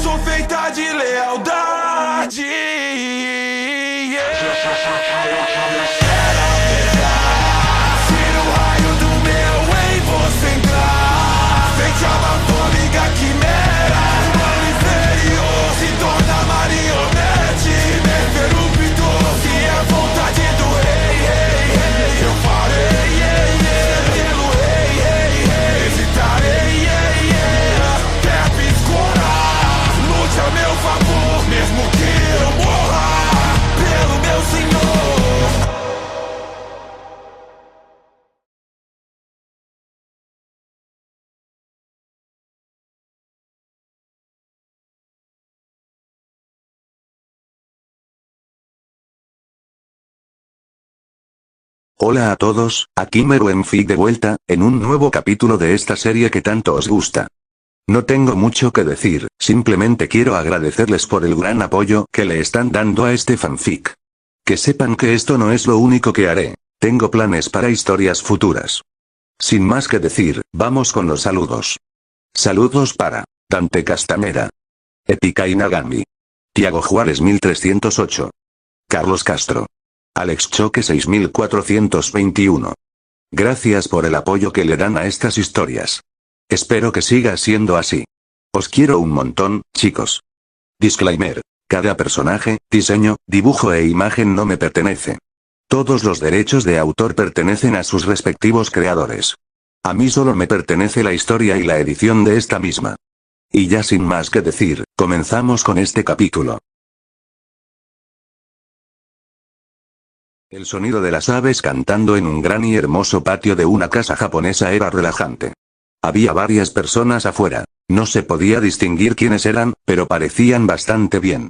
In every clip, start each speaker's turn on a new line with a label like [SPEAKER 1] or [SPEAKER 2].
[SPEAKER 1] sou feita de lealdade. Tira o raio do meu em você entrar. Frente a uma atômica quimera. Humano inferior se torna marionete. Neferupto, se é vontade do rei, eu farei, pelo rei, hesitarei, quer piscorar. Lute a meu favor, mesmo que eu morra, pelo meu senhor.
[SPEAKER 2] Hola a todos, aquí Meruenfic de vuelta, en un nuevo capítulo de esta serie que tanto os gusta. No tengo mucho que decir, simplemente quiero agradecerles por el gran apoyo que le están dando a este fanfic. Que sepan que esto no es lo único que haré, tengo planes para historias futuras. Sin más que decir, vamos con los saludos. Saludos para Dante Castanera, Epica Inagami, Tiago Juárez 1308, Carlos Castro, Alex Choque 6421. Gracias por el apoyo que le dan a estas historias. Espero que siga siendo así. Os quiero un montón, chicos. Disclaimer. Cada personaje, diseño, dibujo e imagen no me pertenece. Todos los derechos de autor pertenecen a sus respectivos creadores. A mí solo me pertenece la historia y la edición de esta misma. Y ya sin más que decir, comenzamos con este capítulo. El sonido de las aves cantando en un gran y hermoso patio de una casa japonesa era relajante. Había varias personas afuera. No se podía distinguir quiénes eran, pero parecían bastante bien.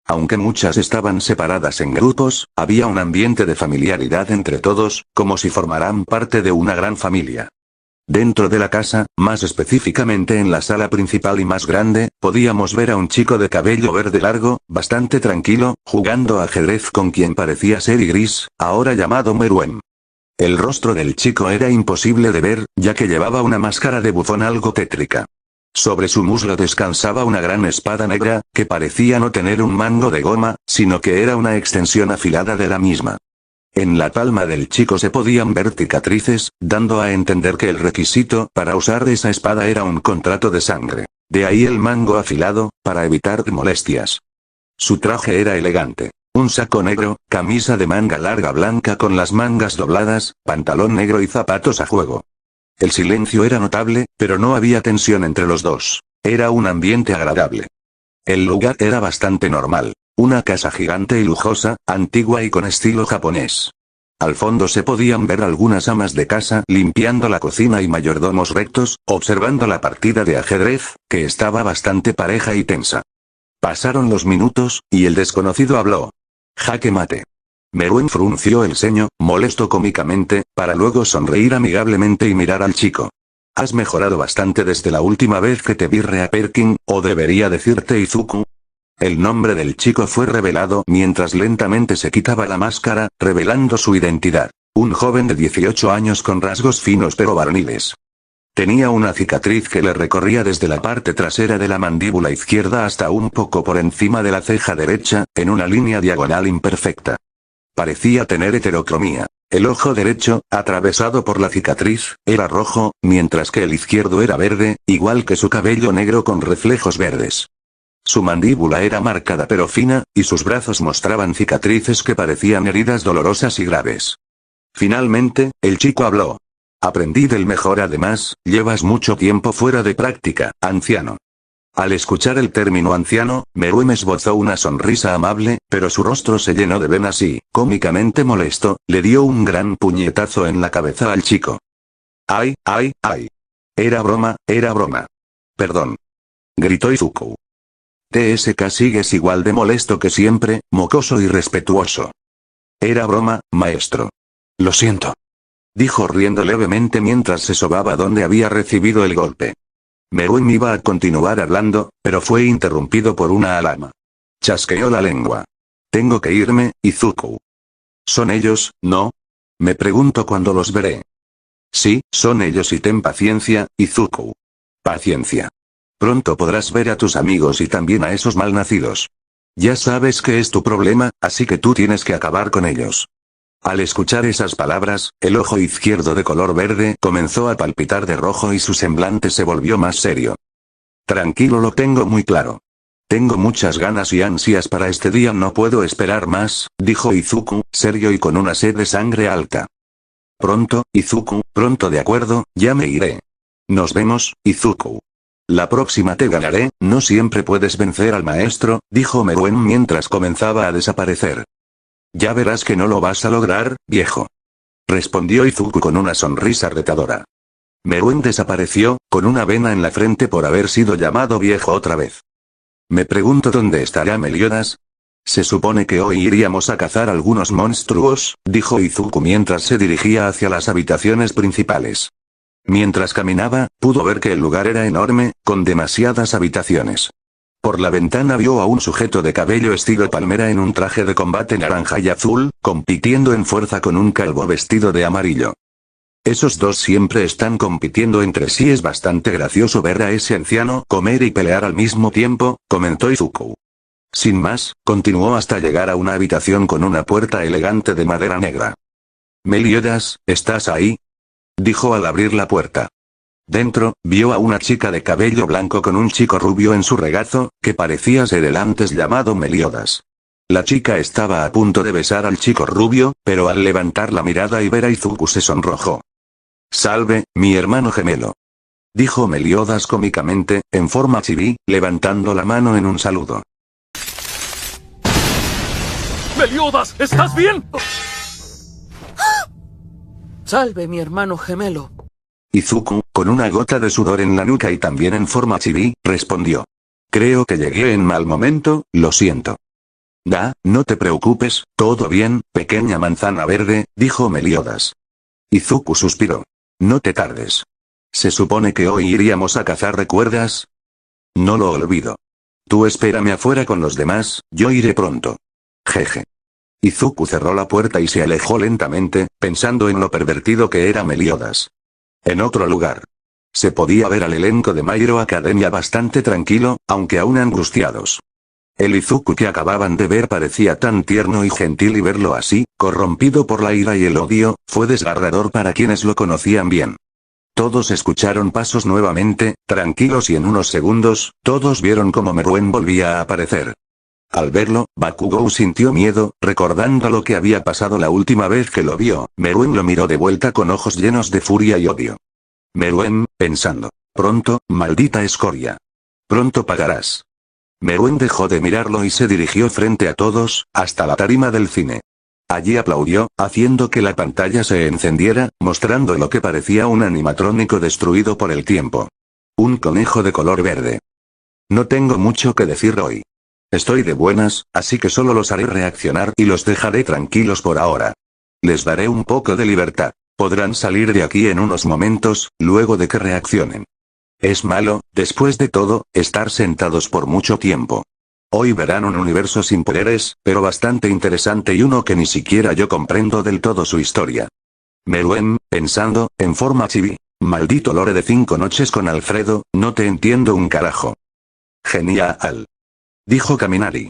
[SPEAKER 2] Aunque muchas estaban separadas en grupos, había un ambiente de familiaridad entre todos, como si formaran parte de una gran familia. Dentro de la casa, más específicamente en la sala principal y más grande, podíamos ver a un chico de cabello verde largo, bastante tranquilo, jugando ajedrez con quien parecía ser Gris, ahora llamado Meruem. El rostro del chico era imposible de ver, ya que llevaba una máscara de bufón algo tétrica. Sobre su muslo descansaba una gran espada negra, que parecía no tener un mango de goma, sino que era una extensión afilada de la misma. En la palma del chico se podían ver cicatrices, dando a entender que el requisito para usar esa espada era un contrato de sangre. De ahí el mango afilado, para evitar molestias. Su traje era elegante. Un saco negro, camisa de manga larga blanca con las mangas dobladas, pantalón negro y zapatos a juego. El silencio era notable, pero no había tensión entre los dos. Era un ambiente agradable. El lugar era bastante normal. Una casa gigante y lujosa, antigua y con estilo japonés. Al fondo se podían ver algunas amas de casa limpiando la cocina y mayordomos rectos, observando la partida de ajedrez, que estaba bastante pareja y tensa. Pasaron los minutos, y el desconocido habló. Jaque mate. Meruem frunció el ceño, molesto cómicamente, para luego sonreír amigablemente y mirar al chico. Has mejorado bastante desde la última vez que te vi Perkin, o debería decirte Izuku. El nombre del chico fue revelado mientras lentamente se quitaba la máscara, revelando su identidad. Un joven de 18 años con rasgos finos pero varoniles. Tenía una cicatriz que le recorría desde la parte trasera de la mandíbula izquierda hasta un poco por encima de la ceja derecha, en una línea diagonal imperfecta. Parecía tener heterocromía. El ojo derecho, atravesado por la cicatriz, era rojo, mientras que el izquierdo era verde, igual que su cabello negro con reflejos verdes. Su mandíbula era marcada pero fina, y sus brazos mostraban cicatrices que parecían heridas dolorosas y graves. Finalmente, el chico habló. Aprendí del mejor además, llevas mucho tiempo fuera de práctica, anciano. Al escuchar el término anciano, Meruem esbozó una sonrisa amable, pero su rostro se llenó de venas y, cómicamente molesto, le dio un gran puñetazo en la cabeza al chico. ¡Ay, ay, ay! Era broma, era broma. Perdón. Gritó Izuku. TSK sigues igual de molesto que siempre, mocoso y respetuoso. Era broma, maestro. Lo siento. Dijo riendo levemente mientras se sobaba donde había recibido el golpe. Meruem iba a continuar hablando, pero fue interrumpido por una alama. Chasqueó la lengua. Tengo que irme, Izuku. ¿Son ellos, no? Me pregunto cuándo los veré. Sí, son ellos y ten paciencia, Izuku. Paciencia. Pronto podrás ver a tus amigos y también a esos malnacidos. Ya sabes que es tu problema, así que tú tienes que acabar con ellos. Al escuchar esas palabras, el ojo izquierdo de color verde comenzó a palpitar de rojo y su semblante se volvió más serio. Tranquilo, lo tengo muy claro. Tengo muchas ganas y ansias para este día, no puedo esperar más, dijo Izuku, serio y con una sed de sangre alta. Pronto, Izuku, pronto, de acuerdo, ya me iré. Nos vemos, Izuku. La próxima te ganaré, no siempre puedes vencer al maestro, dijo Meruem mientras comenzaba a desaparecer. Ya verás que no lo vas a lograr, viejo. Respondió Izuku con una sonrisa retadora. Meruem desapareció, con una vena en la frente por haber sido llamado viejo otra vez. Me pregunto dónde estará Meliodas. Se supone que hoy iríamos a cazar algunos monstruos, dijo Izuku mientras se dirigía hacia las habitaciones principales. Mientras caminaba, pudo ver que el lugar era enorme, con demasiadas habitaciones. Por la ventana vio a un sujeto de cabello estilo palmera en un traje de combate naranja y azul, compitiendo en fuerza con un calvo vestido de amarillo. Esos dos siempre están compitiendo entre sí, es bastante gracioso ver a ese anciano comer y pelear al mismo tiempo, comentó Izuku. Sin más, continuó hasta llegar a una habitación con una puerta elegante de madera negra. Meliodas, ¿estás ahí?, dijo al abrir la puerta. Dentro, vio a una chica de cabello blanco con un chico rubio en su regazo, que parecía ser el antes llamado Meliodas. La chica estaba a punto de besar al chico rubio, pero al levantar la mirada y ver a Izuku se sonrojó. Salve, mi hermano gemelo, dijo Meliodas cómicamente, en forma chibi, levantando la mano en un saludo.
[SPEAKER 3] ¡Meliodas! ¿Estás bien? Salve, mi hermano gemelo.
[SPEAKER 2] Izuku, con una gota de sudor en la nuca y también en forma chibi, respondió. Creo que llegué en mal momento, lo siento. No te preocupes, todo bien, pequeña manzana verde, dijo Meliodas. Izuku suspiró. No te tardes. Se supone que hoy iríamos a cazar, ¿recuerdas? No lo olvido. Tú espérame afuera con los demás, yo iré pronto. Jeje. Izuku cerró la puerta y se alejó lentamente, pensando en lo pervertido que era Meliodas. En otro lugar. Se podía ver al elenco de My Hero Academia bastante tranquilo, aunque aún angustiados. El Izuku que acababan de ver parecía tan tierno y gentil y verlo así, corrompido por la ira y el odio, fue desgarrador para quienes lo conocían bien. Todos escucharon pasos nuevamente, tranquilos y en unos segundos, todos vieron cómo Meruem volvía a aparecer. Al verlo, Bakugou sintió miedo, recordando lo que había pasado la última vez que lo vio. Meruem lo miró de vuelta con ojos llenos de furia y odio. Meruem, pensando. Pronto, maldita escoria. Pronto pagarás. Meruem dejó de mirarlo y se dirigió frente a todos, hasta la tarima del cine. Allí aplaudió, haciendo que la pantalla se encendiera, mostrando lo que parecía un animatrónico destruido por el tiempo. Un conejo de color verde. No tengo mucho que decir hoy. Estoy de buenas, así que solo los haré reaccionar y los dejaré tranquilos por ahora. Les daré un poco de libertad. Podrán salir de aquí en unos momentos, luego de que reaccionen. Es malo, después de todo, estar sentados por mucho tiempo. Hoy verán un universo sin poderes, pero bastante interesante y uno que ni siquiera yo comprendo del todo su historia. Meruem, pensando, en forma chibi. Maldito lore de 5 noches con Alfredo, no te entiendo un carajo. Genial. Dijo Kaminari.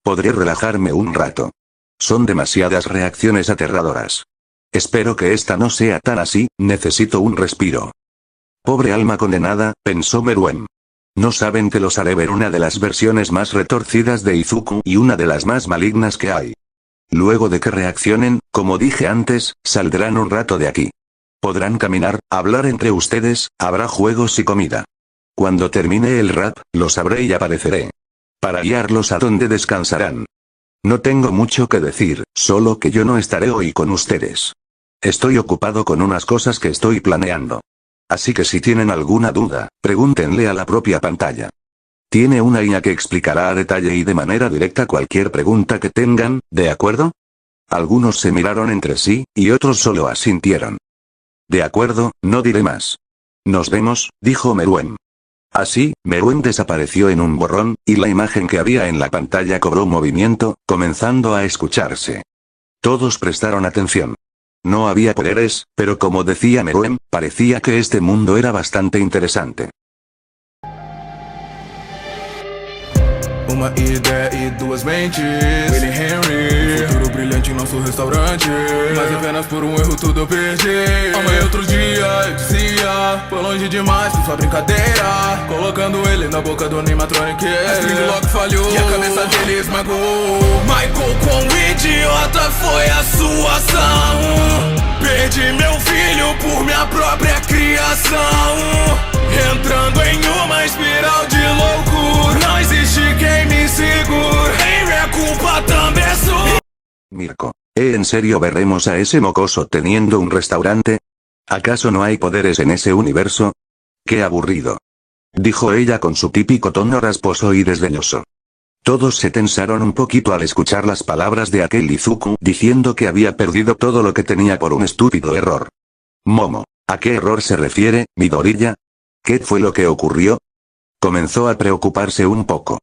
[SPEAKER 2] Podré relajarme un rato. Son demasiadas reacciones aterradoras. Espero que esta no sea tan así, necesito un respiro. Pobre alma condenada, pensó Meruem. No saben que los haré ver una de las versiones más retorcidas de Izuku y una de las más malignas que hay. Luego de que reaccionen, como dije antes, saldrán un rato de aquí. Podrán caminar, hablar entre ustedes, habrá juegos y comida. Cuando termine el rap, lo sabré y apareceré. Para guiarlos a donde descansarán. No tengo mucho que decir, solo que yo no estaré hoy con ustedes. Estoy ocupado con unas cosas que estoy planeando. Así que si tienen alguna duda, pregúntenle a la propia pantalla. Tiene una IA que explicará a detalle y de manera directa cualquier pregunta que tengan, ¿de acuerdo? Algunos se miraron entre sí, y otros solo asintieron. De acuerdo, no diré más. Nos vemos, dijo Meruem. Así, Meruem desapareció en un borrón, y la imagen que había en la pantalla cobró movimiento, comenzando a escucharse. Todos prestaron atención. No había poderes, pero como decía Meruem, parecía que este mundo era bastante interesante.
[SPEAKER 1] Uma ideia e duas mentes, Willie Henry. Um futuro brilhante em nosso restaurante, mas apenas por um erro tudo eu perdi. Amanhã outro dia, eu dizia, foi longe demais por sua brincadeira, colocando ele na boca do animatronic. A string lock falhou e a cabeça dele esmagou. Michael, quão idiota foi a sua ação. Perdi meu filho por minha própria criação, entrando em uma espiral de loucura. Não existe quem me segure, em minha culpa também é sua.
[SPEAKER 2] Mirko, ¿en serio veremos a ese mocoso teniendo un restaurante? ¿Acaso no hay poderes en ese universo? ¡Qué aburrido!, dijo ella con su típico tono rasposo y desdeñoso. Todos se tensaron un poquito al escuchar las palabras de aquel Izuku diciendo que había perdido todo lo que tenía por un estúpido error. Momo, ¿a qué error se refiere, Midoriya? ¿Qué fue lo que ocurrió? Comenzó a preocuparse un poco.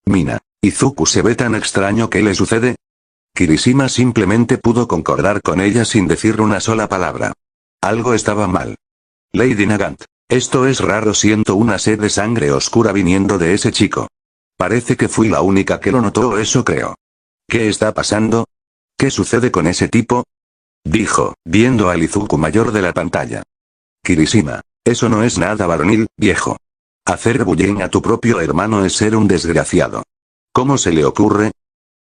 [SPEAKER 2] Mina, ¿Izuku se ve tan extraño? ¿Qué le sucede? Kirishima simplemente pudo concordar con ella sin decir una sola palabra. Algo estaba mal. Lady Nagant, esto es raro, siento una sed de sangre oscura viniendo de ese chico. Parece que fui la única que lo notó, eso creo. ¿Qué está pasando? ¿Qué sucede con ese tipo?, dijo, viendo al Izuku mayor de la pantalla. Kirishima, eso no es nada varonil, viejo. Hacer bullying a tu propio hermano es ser un desgraciado. ¿Cómo se le ocurre?,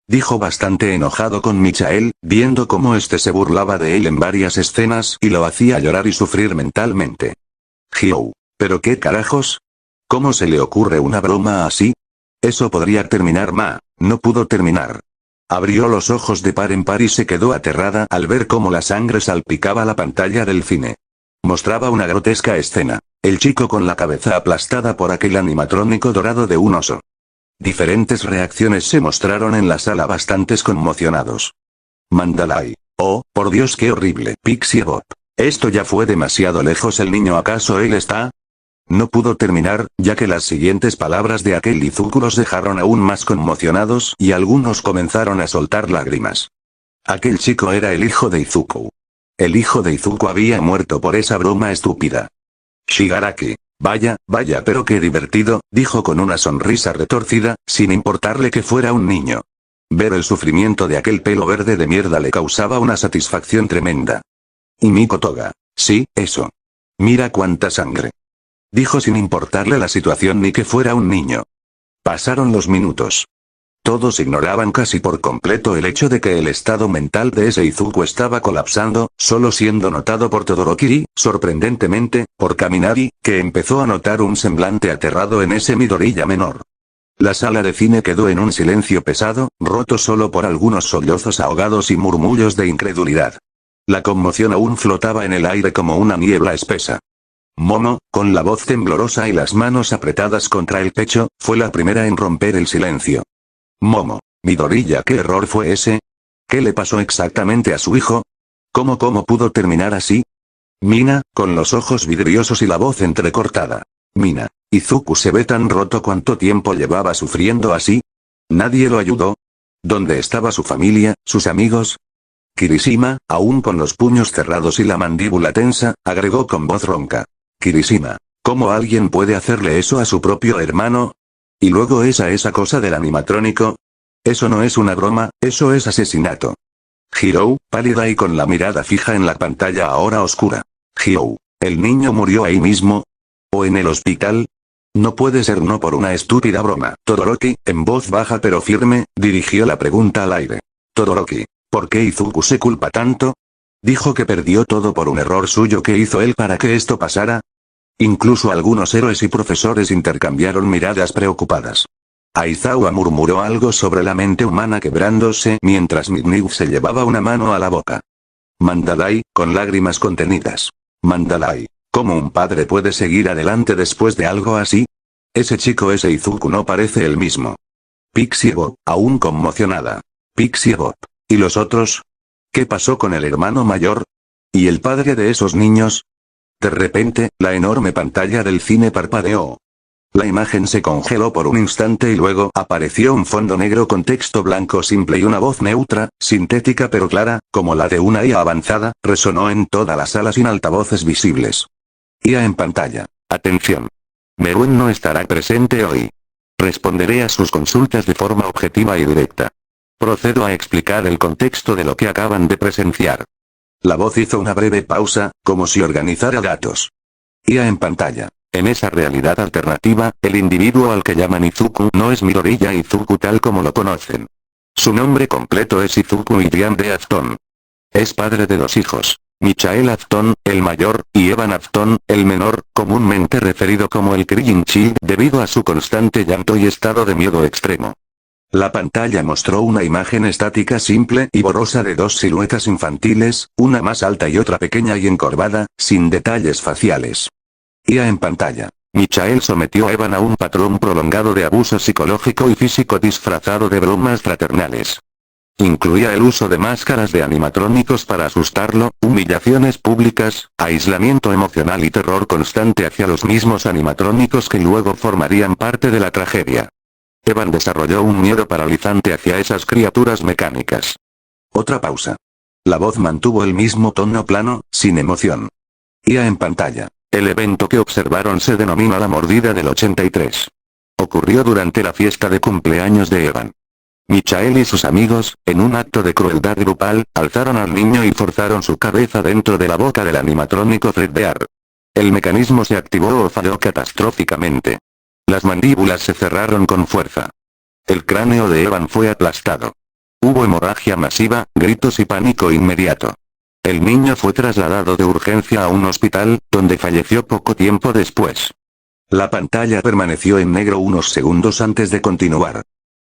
[SPEAKER 2] dijo bastante enojado con Michael, viendo cómo este se burlaba de él en varias escenas y lo hacía llorar y sufrir mentalmente. Hyou, ¿pero qué carajos? ¿Cómo se le ocurre una broma así? Eso podría terminar no pudo terminar. Abrió los ojos de par en par y se quedó aterrada al ver cómo la sangre salpicaba la pantalla del cine. Mostraba una grotesca escena, el chico con la cabeza aplastada por aquel animatrónico dorado de un oso. Diferentes reacciones se mostraron en la sala, bastantes conmocionados. Mandalay, oh, por Dios, qué horrible. Pixie Bob, esto ya fue demasiado lejos. ¿El niño acaso él está? No pudo terminar, ya que las siguientes palabras de aquel Izuku los dejaron aún más conmocionados y algunos comenzaron a soltar lágrimas. Aquel chico era el hijo de Izuku. El hijo de Izuku había muerto por esa broma estúpida. Shigaraki, vaya, pero qué divertido, dijo con una sonrisa retorcida, sin importarle que fuera un niño. Ver el sufrimiento de aquel pelo verde de mierda le causaba una satisfacción tremenda. Y Miko Toga, sí, eso. Mira cuánta sangre, dijo sin importarle la situación ni que fuera un niño. Pasaron los minutos. Todos ignoraban casi por completo el hecho de que el estado mental de ese Izuku estaba colapsando, solo siendo notado por Todoroki, sorprendentemente, por Kaminari, que empezó a notar un semblante aterrado en ese Midoriya menor. La sala de cine quedó en un silencio pesado, roto solo por algunos sollozos ahogados y murmullos de incredulidad. La conmoción aún flotaba en el aire como una niebla espesa. Momo, con la voz temblorosa y las manos apretadas contra el pecho, fue la primera en romper el silencio. Momo, Midoriya, ¿qué error fue ese? ¿Qué le pasó exactamente a su hijo? ¿Cómo pudo terminar así? Mina, con los ojos vidriosos y la voz entrecortada. Mina, Izuku se ve tan roto. ¿Cuánto tiempo llevaba sufriendo así? ¿Nadie lo ayudó? ¿Dónde estaba su familia, sus amigos? Kirishima, aún con los puños cerrados y la mandíbula tensa, agregó con voz ronca. Kirishima, ¿cómo alguien puede hacerle eso a su propio hermano? Y luego esa cosa del animatrónico. Eso no es una broma, eso es asesinato. Hirou, pálida y con la mirada fija en la pantalla ahora oscura. Hirou, ¿el niño murió ahí mismo? ¿O en el hospital? No puede ser, no por una estúpida broma. Todoroki, en voz baja pero firme, dirigió la pregunta al aire. Todoroki, ¿por qué Izuku se culpa tanto? ¿Dijo que perdió todo por un error suyo que hizo él para que esto pasara? Incluso algunos héroes y profesores intercambiaron miradas preocupadas. Aizawa murmuró algo sobre la mente humana quebrándose mientras Midnight se llevaba una mano a la boca. Mandalay, con lágrimas contenidas. Mandalay, ¿cómo un padre puede seguir adelante después de algo así? Ese chico, ese Izuku no parece el mismo. Pixie Bob, aún conmocionada. Pixie Bob, ¿y los otros? ¿Qué pasó con el hermano mayor? ¿Y el padre de esos niños? De repente, la enorme pantalla del cine parpadeó. La imagen se congeló por un instante y luego apareció un fondo negro con texto blanco simple y una voz neutra, sintética pero clara, como la de una IA avanzada, resonó en toda la sala sin altavoces visibles. IA en pantalla. Atención. Merun no estará presente hoy. Responderé a sus consultas de forma objetiva y directa. Procedo a explicar el contexto de lo que acaban de presenciar. La voz hizo una breve pausa, como si organizara datos. IA en pantalla. En esa realidad alternativa, el individuo al que llaman Izuku no es Midoriya Izuku tal como lo conocen. Su nombre completo es Izuku Iriande Afton. Es padre de 2 hijos. Michael Afton, el mayor, y Evan Afton, el menor, comúnmente referido como el Crying Child debido a su constante llanto y estado de miedo extremo. La pantalla mostró una imagen estática simple y borrosa de 2 siluetas infantiles, una más alta y otra pequeña y encorvada, sin detalles faciales. IA en pantalla. Michael sometió a Evan a un patrón prolongado de abuso psicológico y físico disfrazado de bromas fraternales. Incluía el uso de máscaras de animatrónicos para asustarlo, humillaciones públicas, aislamiento emocional y terror constante hacia los mismos animatrónicos que luego formarían parte de la tragedia. Evan desarrolló un miedo paralizante hacia esas criaturas mecánicas. Otra pausa. La voz mantuvo el mismo tono plano, sin emoción. IA en pantalla. El evento que observaron se denomina la mordida del 83. Ocurrió durante la fiesta de cumpleaños de Evan. Michael y sus amigos, en un acto de crueldad grupal, alzaron al niño y forzaron su cabeza dentro de la boca del animatrónico Fredbear. El mecanismo se activó o falló catastróficamente. Las mandíbulas se cerraron con fuerza. El cráneo de Evan fue aplastado. Hubo hemorragia masiva, gritos y pánico inmediato. El niño fue trasladado de urgencia a un hospital, donde falleció poco tiempo después. La pantalla permaneció en negro unos segundos antes de continuar.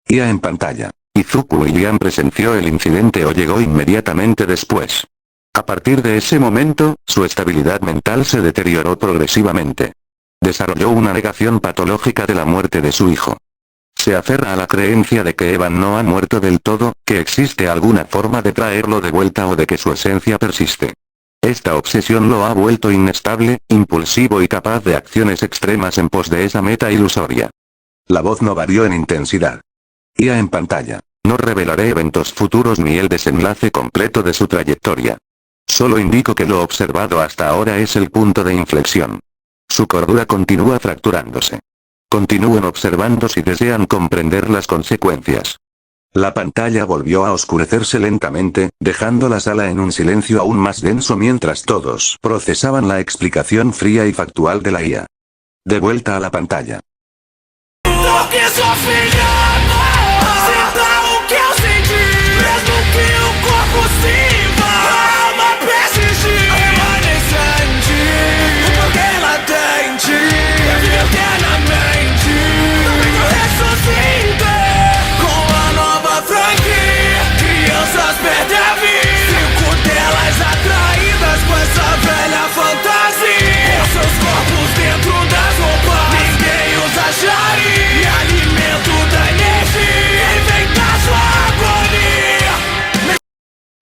[SPEAKER 2] IA en pantalla. Izuku Irian presenció el incidente o llegó inmediatamente después. A partir de ese momento, su estabilidad mental se deterioró progresivamente. Desarrolló una negación patológica de la muerte de su hijo. Se aferra a la creencia de que Evan no ha muerto del todo, que existe alguna forma de traerlo de vuelta o de que su esencia persiste. Esta obsesión lo ha vuelto inestable, impulsivo y capaz de acciones extremas en pos de esa meta ilusoria. La voz no varió en intensidad. IA en pantalla. No revelaré eventos futuros ni el desenlace completo de su trayectoria. Solo indico que lo observado hasta ahora es el punto de inflexión. Su cordura continúa fracturándose. Continúen observando si desean comprender las consecuencias. La pantalla volvió a oscurecerse lentamente, dejando la sala en un silencio aún más denso mientras todos procesaban la explicación fría y factual de la IA. De vuelta a la pantalla.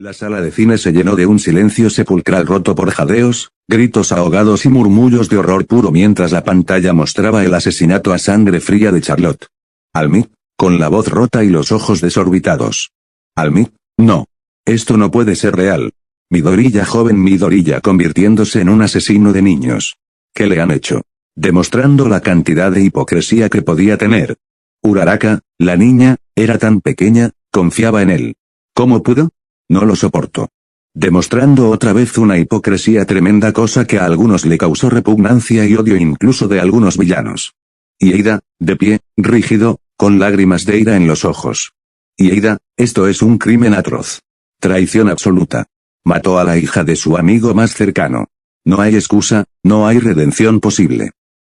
[SPEAKER 2] La sala de cine se llenó de un silencio sepulcral roto por jadeos, gritos ahogados y murmullos de horror puro mientras la pantalla mostraba el asesinato a sangre fría de Charlotte. Almit, con la voz rota y los ojos desorbitados. Almit, no. Esto no puede ser real. Midoriya joven Midoriya convirtiéndose en un asesino de niños. ¿Qué le han hecho? Demostrando la cantidad de hipocresía que podía tener. Uraraka, la niña, era tan pequeña, confiaba en él. ¿Cómo pudo? No lo soporto. Demostrando otra vez una hipocresía tremenda, cosa que a algunos le causó repugnancia y odio incluso de algunos villanos. Y Eida, de pie, rígido, con lágrimas de ira en los ojos. Y Eida, esto es un crimen atroz. Traición absoluta. Mató a la hija de su amigo más cercano. No hay excusa, no hay redención posible.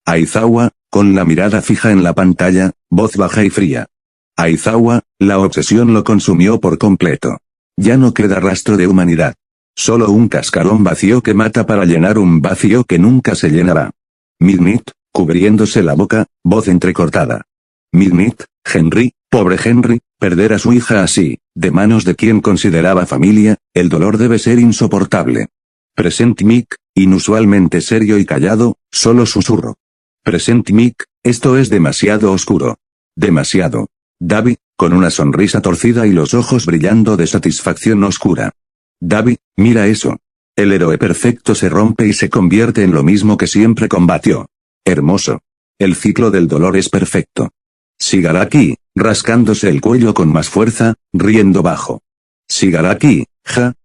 [SPEAKER 2] Aizawa, con la mirada fija en la pantalla, voz baja y fría. Aizawa, la obsesión lo consumió por completo. Ya no queda rastro de humanidad. Solo un cascarón vacío que mata para llenar un vacío que nunca se llenará. Midnight, cubriéndose la boca, voz entrecortada. Midnight, Henry, pobre Henry, perder a su hija así, de manos de quien consideraba familia, el dolor debe ser insoportable. Present Mick, inusualmente serio y callado, solo susurro. Present Mick, esto es demasiado oscuro. Demasiado. Davi, con una sonrisa torcida y los ojos brillando de satisfacción oscura. Davi, mira eso. El héroe perfecto se rompe y se convierte en lo mismo que siempre combatió. Hermoso. El ciclo del dolor es perfecto. Shigaraki, rascándose el cuello con más fuerza, riendo bajo. Shigaraki,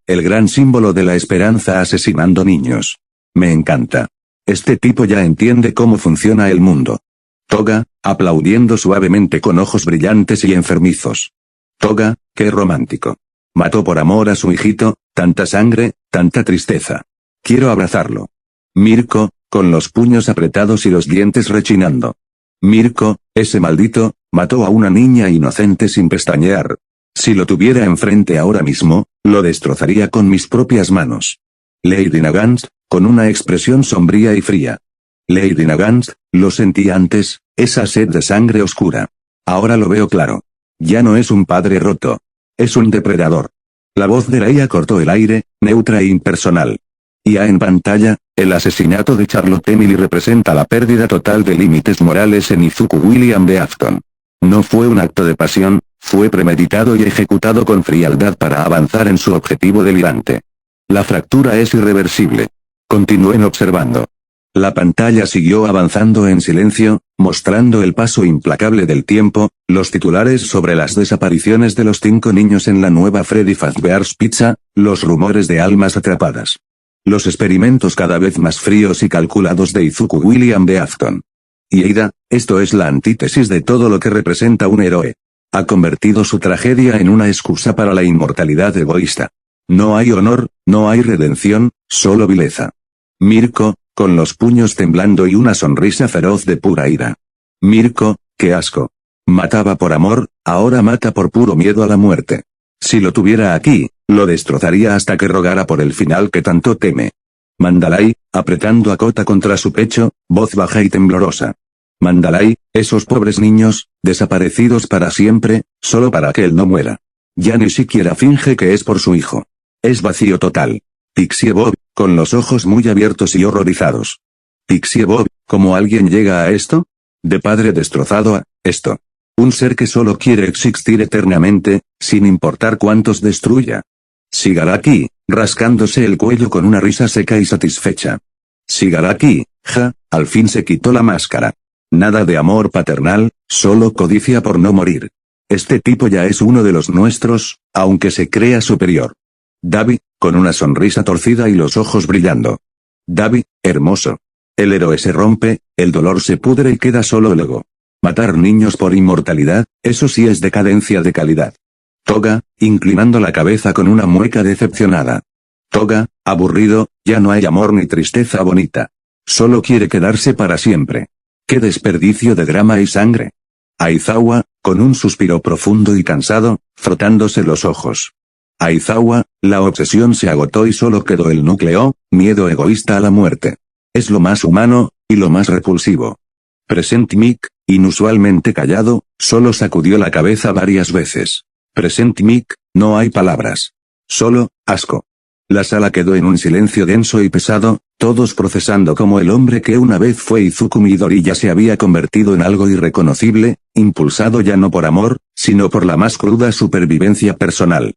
[SPEAKER 2] el gran símbolo de la esperanza asesinando niños. Me encanta. Este tipo ya entiende cómo funciona el mundo. Toga, aplaudiendo suavemente con ojos brillantes y enfermizos. Toga, qué romántico. Mató por amor a su hijito, tanta sangre, tanta tristeza. Quiero abrazarlo. Mirko, con los puños apretados y los dientes rechinando. Mirko, ese maldito, mató a una niña inocente sin pestañear. Si lo tuviera enfrente ahora mismo, lo destrozaría con mis propias manos. Lady Nagant, con una expresión sombría y fría. Lady Nagant, lo sentí antes, esa sed de sangre oscura. Ahora lo veo claro. Ya no es un padre roto. Es un depredador. La voz de Leia cortó el aire, neutra e impersonal. Ya en pantalla, el asesinato de Charlotte Emily representa la pérdida total de límites morales en Izuku William de Afton. No fue un acto de pasión, fue premeditado y ejecutado con frialdad para avanzar en su objetivo delirante. La fractura es irreversible. Continúen observando. La pantalla siguió avanzando en silencio, mostrando el paso implacable del tiempo, los titulares sobre las desapariciones de los 5 niños en la nueva Freddy Fazbear's Pizza, los rumores de almas atrapadas. Los experimentos cada vez más fríos y calculados de Izuku William de Afton. Y Eida, esto es la antítesis de todo lo que representa un héroe. Ha convertido su tragedia en una excusa para la inmortalidad egoísta. No hay honor, no hay redención, solo vileza. Mirko, con los puños temblando y una sonrisa feroz de pura ira. Mirko, qué asco. Mataba por amor, ahora mata por puro miedo a la muerte. Si lo tuviera aquí, lo destrozaría hasta que rogara por el final que tanto teme. Mandalay, apretando a Kota contra su pecho, voz baja y temblorosa. Mandalay, esos pobres niños, desaparecidos para siempre, solo para que él no muera. Ya ni siquiera finge que es por su hijo. Es vacío total. Pixie Bob, con los ojos muy abiertos y horrorizados. Pixie Bob, ¿cómo alguien llega a esto? De padre destrozado a esto. Un ser que solo quiere existir eternamente, sin importar cuántos destruya. Shigaraki, rascándose el cuello con una risa seca y satisfecha. Shigaraki, al fin se quitó la máscara. Nada de amor paternal, solo codicia por no morir. Este tipo ya es uno de los nuestros, aunque se crea superior. Davi, con una sonrisa torcida y los ojos brillando. Davi, hermoso. El héroe se rompe, el dolor se pudre y queda solo el ego. Matar niños por inmortalidad, eso sí es decadencia de calidad. Toga, inclinando la cabeza con una mueca decepcionada. Toga, aburrido, ya no hay amor ni tristeza bonita. Solo quiere quedarse para siempre. ¡Qué desperdicio de drama y sangre! Aizawa, con un suspiro profundo y cansado, frotándose los ojos. Aizawa, la obsesión se agotó y solo quedó el núcleo, miedo egoísta a la muerte. Es lo más humano, y lo más repulsivo. Present Mic, inusualmente callado, solo sacudió la cabeza varias veces. Present Mic, no hay palabras. Solo, asco. La sala quedó en un silencio denso y pesado, todos procesando cómo el hombre que una vez fue Izuku Midori ya se había convertido en algo irreconocible, impulsado ya no por amor, sino por la más cruda supervivencia personal.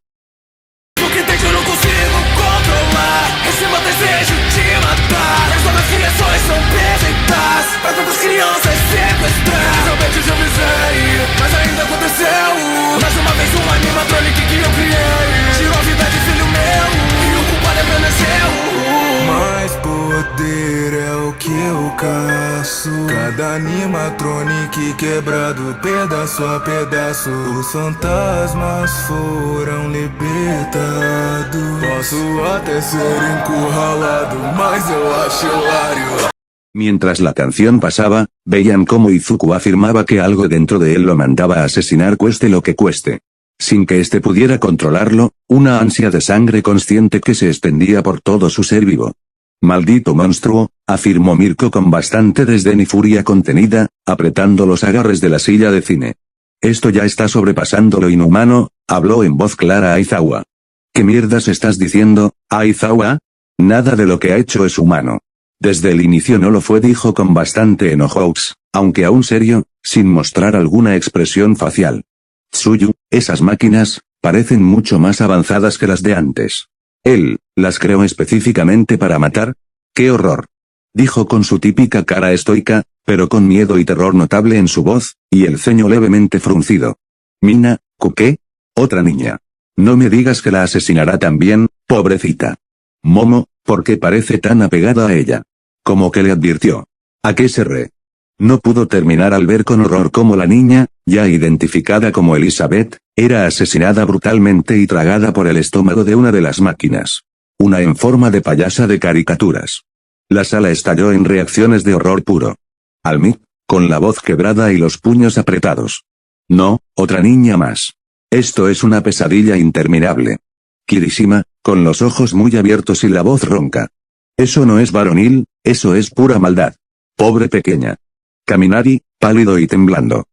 [SPEAKER 1] Mais poder é o que eu caço. Cada animatronic quebrado pedaço a pedaço. Os fantasmas foram libertados. Posso até ser encurralado, mas eu acho hilário.
[SPEAKER 2] Mientras la canción pasaba, veían cómo Izuku afirmaba que algo dentro de él lo mandaba a asesinar cueste lo que cueste. Sin que éste pudiera controlarlo, una ansia de sangre consciente que se extendía por todo su ser vivo. Maldito monstruo, afirmó Mirko con bastante desdén y furia contenida, apretando los agarres de la silla de cine. Esto ya está sobrepasando lo inhumano, habló en voz clara Aizawa. ¿Qué mierdas estás diciendo, Aizawa? Nada de lo que ha hecho es humano. Desde el inicio no lo fue, dijo con bastante enojo, aunque aún serio, sin mostrar alguna expresión facial. Tsuyu, esas máquinas, parecen mucho más avanzadas que las de antes. Él, ¿las creó específicamente para matar? ¡Qué horror! Dijo con su típica cara estoica, pero con miedo y terror notable en su voz, y el ceño levemente fruncido. Mina, ¿qué? Otra niña. No me digas que la asesinará también, pobrecita. Momo, ¿por qué parece tan apegada a ella? Como que le advirtió. ¿A qué se re? No pudo terminar al ver con horror cómo la niña, ya identificada como Elizabeth, era asesinada brutalmente y tragada por el estómago de una de las máquinas. Una en forma de payasa de caricaturas. La sala estalló en reacciones de horror puro. Almit, con la voz quebrada y los puños apretados. No, otra niña más. Esto es una pesadilla interminable. Kirishima, con los ojos muy abiertos y la voz ronca. Eso no es varonil, eso es pura maldad. Pobre pequeña. Kaminari, pálido y temblando.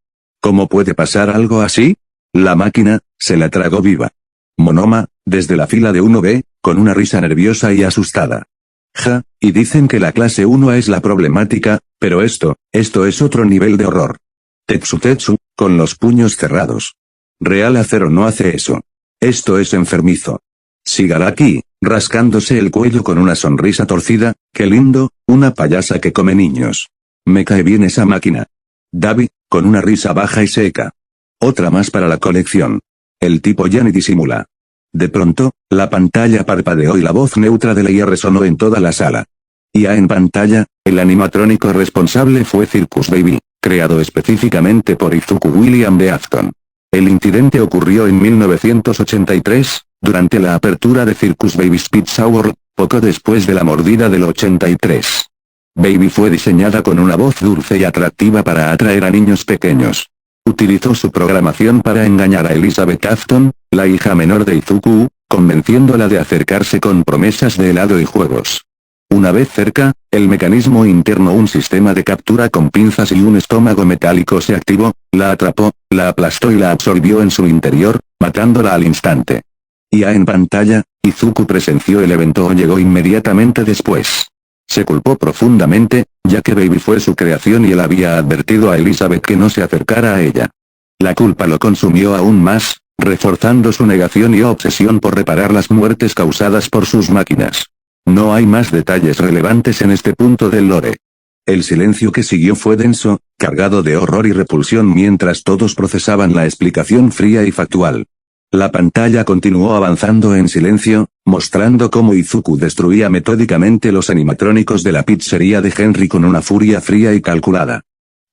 [SPEAKER 2] ¿Cómo puede pasar algo así? La máquina, se la tragó viva. Monoma, desde la fila de 1B, con una risa nerviosa y asustada. Ja, y dicen que la clase 1A es la problemática, pero esto es otro nivel de horror. Tetsu, con los puños cerrados. Real Acero no hace eso. Esto es enfermizo. Shigaraki, rascándose el cuello con una sonrisa torcida, qué lindo, una payasa que come niños. Me cae bien esa máquina. Davi, con una risa baja y seca. Otra más para la colección. El tipo ya ni disimula. De pronto, la pantalla parpadeó y la voz neutra de Leia resonó en toda la sala. Ya en pantalla, el animatrónico responsable fue Circus Baby, creado específicamente por Izuku William de Afton. El incidente ocurrió en 1983, durante la apertura de Circus Baby's Pizza World, poco después de la mordida del 83. Baby fue diseñada con una voz dulce y atractiva para atraer a niños pequeños. Utilizó su programación para engañar a Elizabeth Afton, la hija menor de Izuku, convenciéndola de acercarse con promesas de helado y juegos. Una vez cerca, el mecanismo interno, un sistema de captura con pinzas y un estómago metálico, se activó, la atrapó, la aplastó y la absorbió en su interior, matándola al instante. Ya en pantalla, Izuku presenció el evento o llegó inmediatamente después. Se culpó profundamente, ya que Baby fue su creación y él había advertido a Elizabeth que no se acercara a ella. La culpa lo consumió aún más, reforzando su negación y obsesión por reparar las muertes causadas por sus máquinas. No hay más detalles relevantes en este punto del lore. El silencio que siguió fue denso, cargado de horror y repulsión mientras todos procesaban la explicación fría y factual. La pantalla continuó avanzando en silencio, mostrando cómo Izuku destruía metódicamente los animatrónicos de la pizzería de Henry con una furia fría y calculada.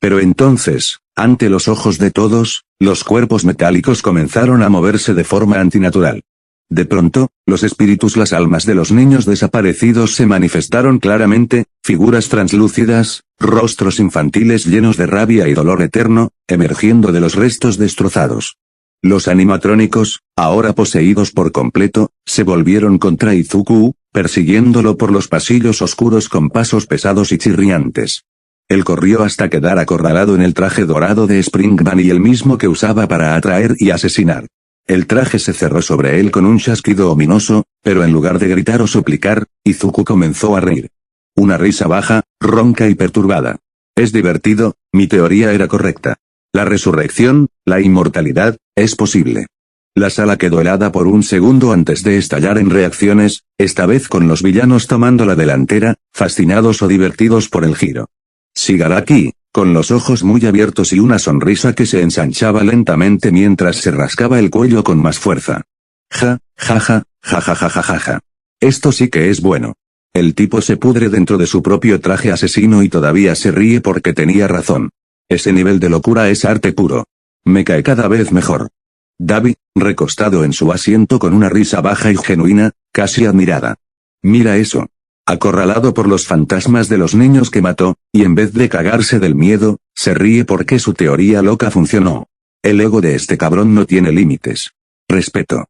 [SPEAKER 2] Pero entonces, ante los ojos de todos, los cuerpos metálicos comenzaron a moverse de forma antinatural. De pronto, los espíritus, las almas de los niños desaparecidos se manifestaron claramente, figuras translúcidas, rostros infantiles llenos de rabia y dolor eterno, emergiendo de los restos destrozados. Los animatrónicos, ahora poseídos por completo, se volvieron contra Izuku, persiguiéndolo por los pasillos oscuros con pasos pesados y chirriantes. Él corrió hasta quedar acorralado en el traje dorado de Spring Bunny, el mismo que usaba para atraer y asesinar. El traje se cerró sobre él con un chasquido ominoso, pero en lugar de gritar o suplicar, Izuku comenzó a reír. Una risa baja, ronca y perturbada. Es divertido, mi teoría era correcta. La resurrección, la inmortalidad, es posible. La sala quedó helada por un segundo antes de estallar en reacciones, esta vez con los villanos tomando la delantera, fascinados o divertidos por el giro. Shigaraki, con los ojos muy abiertos y una sonrisa que se ensanchaba lentamente mientras se rascaba el cuello con más fuerza. Ja, ja, ja, ja, ja, ja, ja, ja, ja. Esto sí que es bueno. El tipo se pudre dentro de su propio traje asesino y todavía se ríe porque tenía razón. Ese nivel de locura es arte puro. Me cae cada vez mejor. Davi, recostado en su asiento con una risa baja y genuina, casi admirada. Mira eso. Acorralado por los fantasmas de los niños que mató, y en vez de cagarse del miedo, se ríe porque su teoría loca funcionó. El ego de este cabrón no tiene límites. Respeto.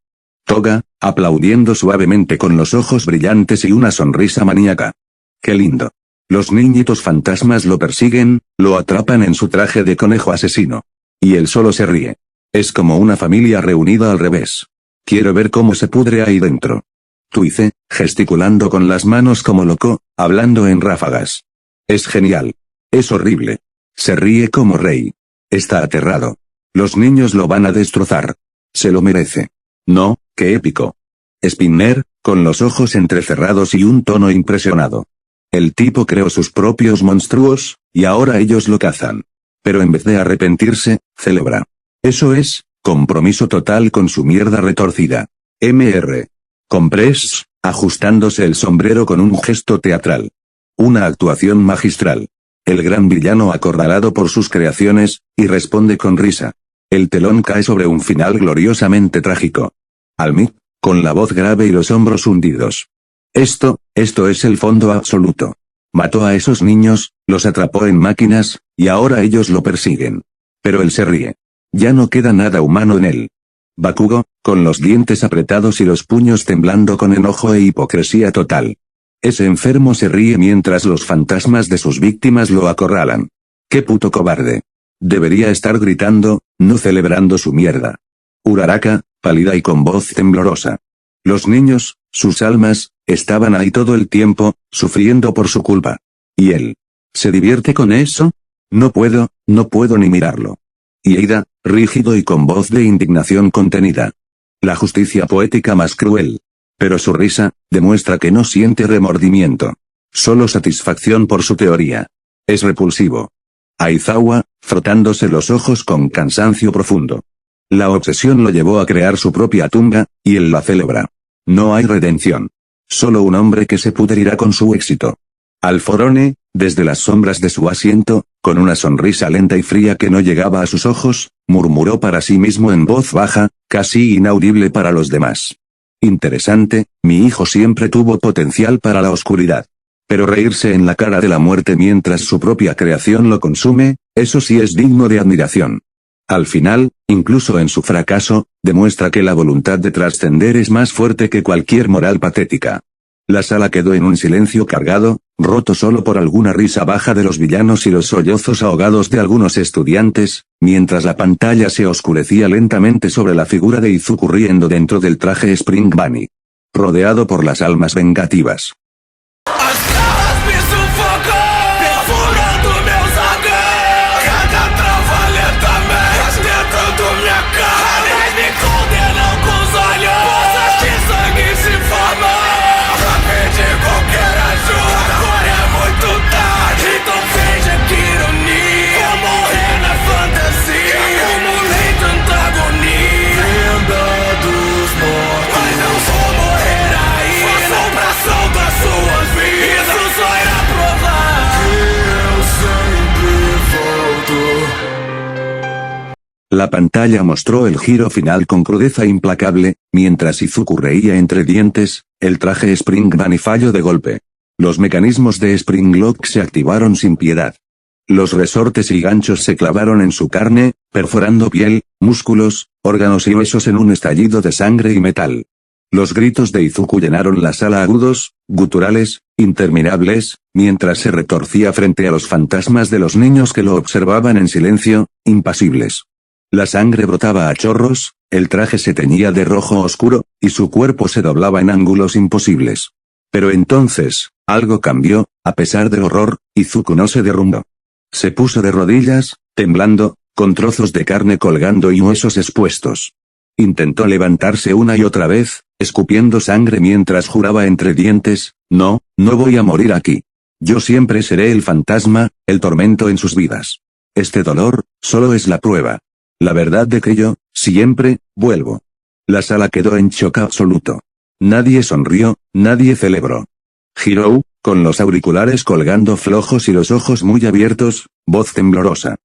[SPEAKER 2] Toga, aplaudiendo suavemente con los ojos brillantes y una sonrisa maníaca. Qué lindo. Los niñitos fantasmas lo persiguen, lo atrapan en su traje de conejo asesino. Y él solo se ríe. Es como una familia reunida al revés. Quiero ver cómo se pudre ahí dentro. Tuice, gesticulando con las manos como loco, hablando en ráfagas. Es genial. Es horrible. Se ríe como rey. Está aterrado. Los niños lo van a destrozar. Se lo merece. No, qué épico. Spinner, con los ojos entrecerrados y un tono impresionado. El tipo creó sus propios monstruos, y ahora ellos lo cazan. Pero en vez de arrepentirse, celebra. Eso es, compromiso total con su mierda retorcida. Mr. Compress, ajustándose el sombrero con un gesto teatral. Una actuación magistral. El gran villano acorralado por sus creaciones, y responde con risa. El telón cae sobre un final gloriosamente trágico. Almit, con la voz grave y los hombros hundidos. Esto es el fondo absoluto. Mató a esos niños, los atrapó en máquinas, y ahora ellos lo persiguen. Pero él se ríe. Ya no queda nada humano en él. Bakugo, con los dientes apretados y los puños temblando con enojo e hipocresía total. Ese enfermo se ríe mientras los fantasmas de sus víctimas lo acorralan. ¡Qué puto cobarde! Debería estar gritando, no celebrando su mierda. Uraraka, pálida y con voz temblorosa. Los niños, sus almas, estaban ahí todo el tiempo, sufriendo por su culpa. ¿Y él? ¿Se divierte con eso? No puedo ni mirarlo. Y Eida, rígido y con voz de indignación contenida. La justicia poética más cruel. Pero su risa, demuestra que no siente remordimiento. Solo satisfacción por su teoría. Es repulsivo. Aizawa, frotándose los ojos con cansancio profundo. La obsesión lo llevó a crear su propia tumba, y él la celebra. No hay redención. Solo un hombre que se pudrirá con su éxito. Alforone, desde las sombras de su asiento, con una sonrisa lenta y fría que no llegaba a sus ojos, murmuró para sí mismo en voz baja, casi inaudible para los demás. Interesante, mi hijo siempre tuvo potencial para la oscuridad. Pero reírse en la cara de la muerte mientras su propia creación lo consume, eso sí es digno de admiración. Al final, incluso en su fracaso, demuestra que la voluntad de trascender es más fuerte que cualquier moral patética. La sala quedó en un silencio cargado, roto solo por alguna risa baja de los villanos y los sollozos ahogados de algunos estudiantes, mientras la pantalla se oscurecía lentamente sobre la figura de Izuku riendo dentro del traje Spring Bunny. Rodeado por las almas vengativas. La pantalla mostró el giro final con crudeza implacable, mientras Izuku reía entre dientes, el traje Spring Bunny falló de golpe. Los mecanismos de Spring Lock se activaron sin piedad. Los resortes y ganchos se clavaron en su carne, perforando piel, músculos, órganos y huesos en un estallido de sangre y metal. Los gritos de Izuku llenaron la sala agudos, guturales, interminables, mientras se retorcía frente a los fantasmas de los niños que lo observaban en silencio, impasibles. La sangre brotaba a chorros, el traje se teñía de rojo oscuro, y su cuerpo se doblaba en ángulos imposibles. Pero entonces, algo cambió, a pesar del horror, Izuku no se derrumbó. Se puso de rodillas, temblando, con trozos de carne colgando y huesos expuestos. Intentó levantarse una y otra vez, escupiendo sangre mientras juraba entre dientes, no voy a morir aquí. Yo siempre seré el fantasma, el tormento en sus vidas. Este dolor, solo es la prueba. La verdad de que yo, siempre, vuelvo. La sala quedó en shock absoluto. Nadie sonrió, nadie celebró. Hirou, con los auriculares colgando flojos y los ojos muy abiertos, voz temblorosa.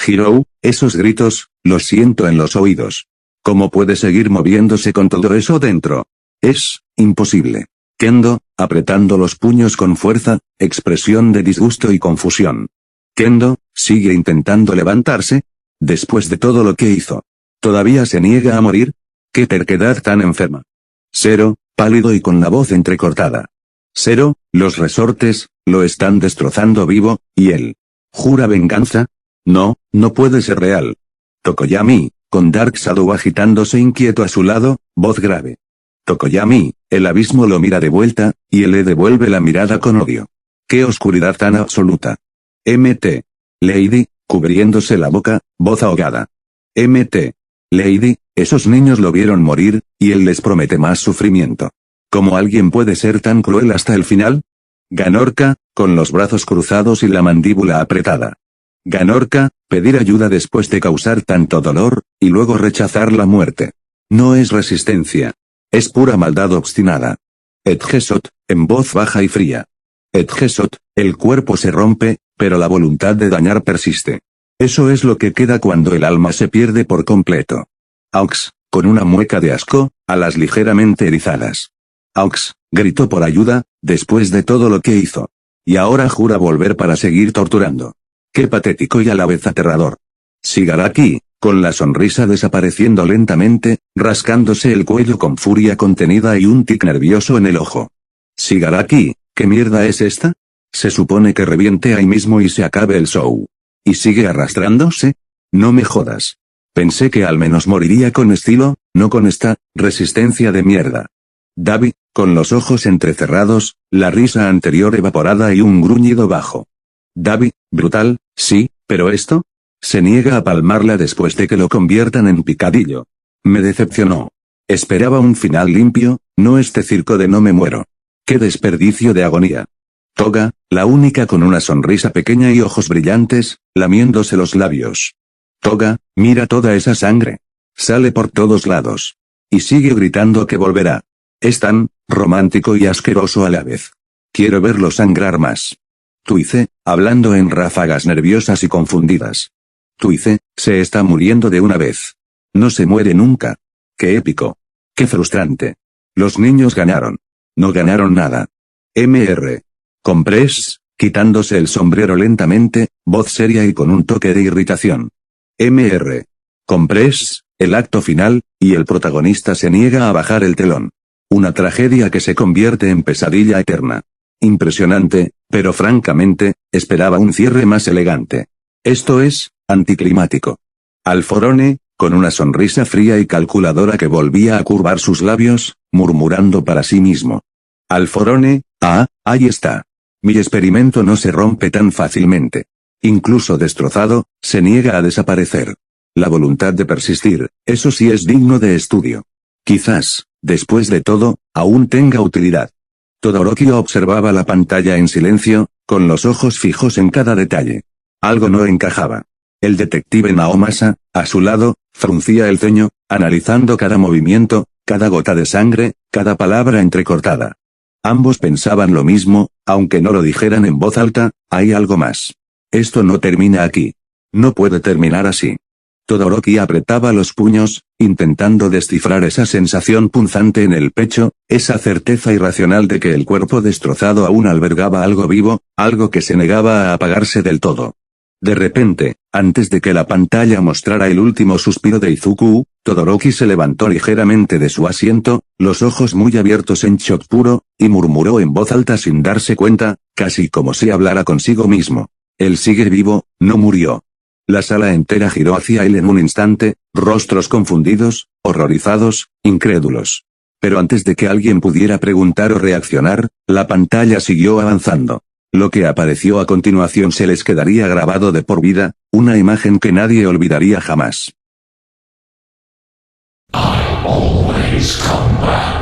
[SPEAKER 2] Hirou, esos gritos, los siento en los oídos. ¿Cómo puede seguir moviéndose con todo eso dentro? Es imposible. Kendo, apretando los puños con fuerza, expresión de disgusto y confusión. Kendo, sigue intentando levantarse. Después de todo lo que hizo. ¿Todavía se niega a morir? ¡Qué terquedad tan enferma! Zero, pálido y con la voz entrecortada. Zero, los resortes, lo están destrozando vivo, y él. ¿Jura venganza? No puede ser real. Tokoyami, con Dark Shadow agitándose inquieto a su lado, voz grave. Tokoyami, el abismo lo mira de vuelta, y él le devuelve la mirada con odio. ¡Qué oscuridad tan absoluta! Mt. Lady, cubriéndose la boca, voz ahogada. Mt. Lady, esos niños lo vieron morir, y él les promete más sufrimiento. ¿Cómo alguien puede ser tan cruel hasta el final? Ganorka, con los brazos cruzados y la mandíbula apretada. Ganorka, pedir ayuda después de causar tanto dolor, y luego rechazar la muerte. No es resistencia. Es pura maldad obstinada. Edgesot, en voz baja y fría. Edgesot, el cuerpo se rompe, pero la voluntad de dañar persiste. Eso es lo que queda cuando el alma se pierde por completo. Aux, con una mueca de asco, alas ligeramente erizadas. Aux, gritó por ayuda, después de todo lo que hizo. Y ahora jura volver para seguir torturando. Qué patético y a la vez aterrador. Shigaraki, con la sonrisa desapareciendo lentamente, rascándose el cuello con furia contenida y un tic nervioso en el ojo. Shigaraki, ¿qué mierda es esta? Se supone que reviente ahí mismo y se acabe el show. ¿Y sigue arrastrándose? No me jodas. Pensé que al menos moriría con estilo, no con esta resistencia de mierda. Dabi, con los ojos entrecerrados, la risa anterior evaporada y un gruñido bajo. Dabi, brutal, sí, pero esto. Se niega a palmarla después de que lo conviertan en picadillo. Me decepcionó. Esperaba un final limpio, no este circo de no me muero. ¡Qué desperdicio de agonía! Toga, la única con una sonrisa pequeña y ojos brillantes, lamiéndose los labios. Toga, mira toda esa sangre. Sale por todos lados. Y sigue gritando que volverá. Es tan romántico y asqueroso a la vez. Quiero verlo sangrar más. Tuice, hablando en ráfagas nerviosas y confundidas. Tuice, se está muriendo de una vez. No se muere nunca. Qué épico. Qué frustrante. Los niños ganaron. No ganaron nada. Mr. Compress, quitándose el sombrero lentamente, voz seria y con un toque de irritación. Mr. Compress, el acto final, y el protagonista se niega a bajar el telón. Una tragedia que se convierte en pesadilla eterna. Impresionante, pero francamente, esperaba un cierre más elegante. Esto es, anticlimático. Alforone, con una sonrisa fría y calculadora que volvía a curvar sus labios, murmurando para sí mismo. Alforone, ahí está. Mi experimento no se rompe tan fácilmente. Incluso destrozado, se niega a desaparecer. La voluntad de persistir, eso sí es digno de estudio. Quizás, después de todo, aún tenga utilidad. Todoroki observaba la pantalla en silencio, con los ojos fijos en cada detalle. Algo no encajaba. El detective Naomasa, a su lado, fruncía el ceño, analizando cada movimiento, cada gota de sangre, cada palabra entrecortada. Ambos pensaban lo mismo, aunque no lo dijeran en voz alta, hay algo más. Esto no termina aquí. No puede terminar así. Todoroki apretaba los puños, intentando descifrar esa sensación punzante en el pecho, esa certeza irracional de que el cuerpo destrozado aún albergaba algo vivo, algo que se negaba a apagarse del todo. De repente, antes de que la pantalla mostrara el último suspiro de Izuku, Todoroki se levantó ligeramente de su asiento, los ojos muy abiertos en shock puro, y murmuró en voz alta sin darse cuenta, casi como si hablara consigo mismo. Él sigue vivo, no murió. La sala entera giró hacia él en un instante, rostros confundidos, horrorizados, incrédulos. Pero antes de que alguien pudiera preguntar o reaccionar, la pantalla siguió avanzando. Lo que apareció a continuación se les quedaría grabado de por vida, una imagen que nadie olvidaría jamás.
[SPEAKER 4] I always come back.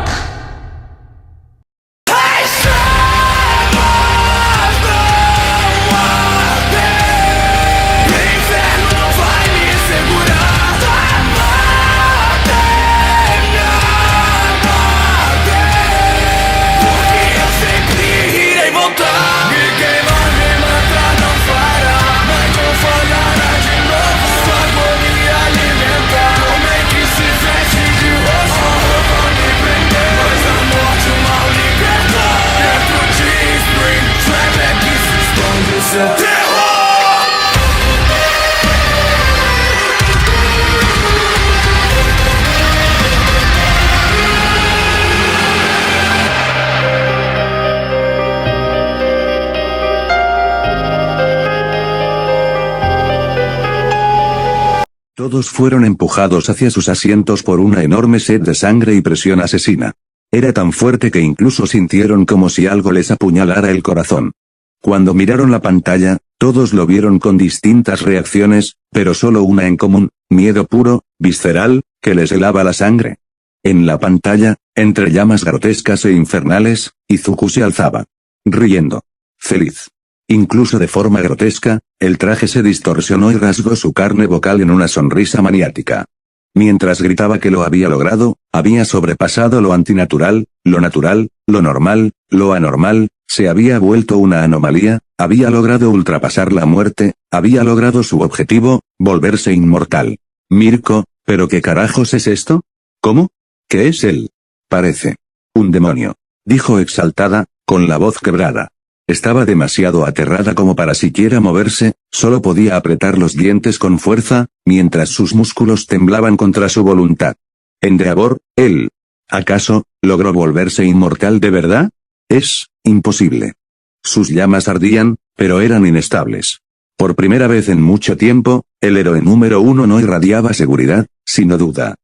[SPEAKER 2] Todos fueron empujados hacia sus asientos por una enorme sed de sangre y presión asesina. Era tan fuerte que incluso sintieron como si algo les apuñalara el corazón. Cuando miraron la pantalla, todos lo vieron con distintas reacciones, pero solo una en común, miedo puro, visceral, que les helaba la sangre. En la pantalla, entre llamas grotescas e infernales, Izuku se alzaba. Riendo. feliz. Incluso de forma grotesca, el traje se distorsionó y rasgó su carne vocal en una sonrisa maniática. Mientras gritaba que lo había logrado, había sobrepasado lo antinatural, lo natural, lo normal, lo anormal, se había vuelto una anomalía, había logrado ultrapasar la muerte, había logrado su objetivo, volverse inmortal. Mirko, ¿pero qué carajos es esto? ¿Cómo? ¿Qué es él? Parece un demonio, dijo exaltada, con la voz quebrada. Estaba demasiado aterrada como para siquiera moverse, solo podía apretar los dientes con fuerza, mientras sus músculos temblaban contra su voluntad. Endeavor, él. ¿Acaso logró volverse inmortal de verdad? Es imposible. Sus llamas ardían, pero eran inestables. Por primera vez en mucho tiempo, el héroe número 1 no irradiaba seguridad, sino duda.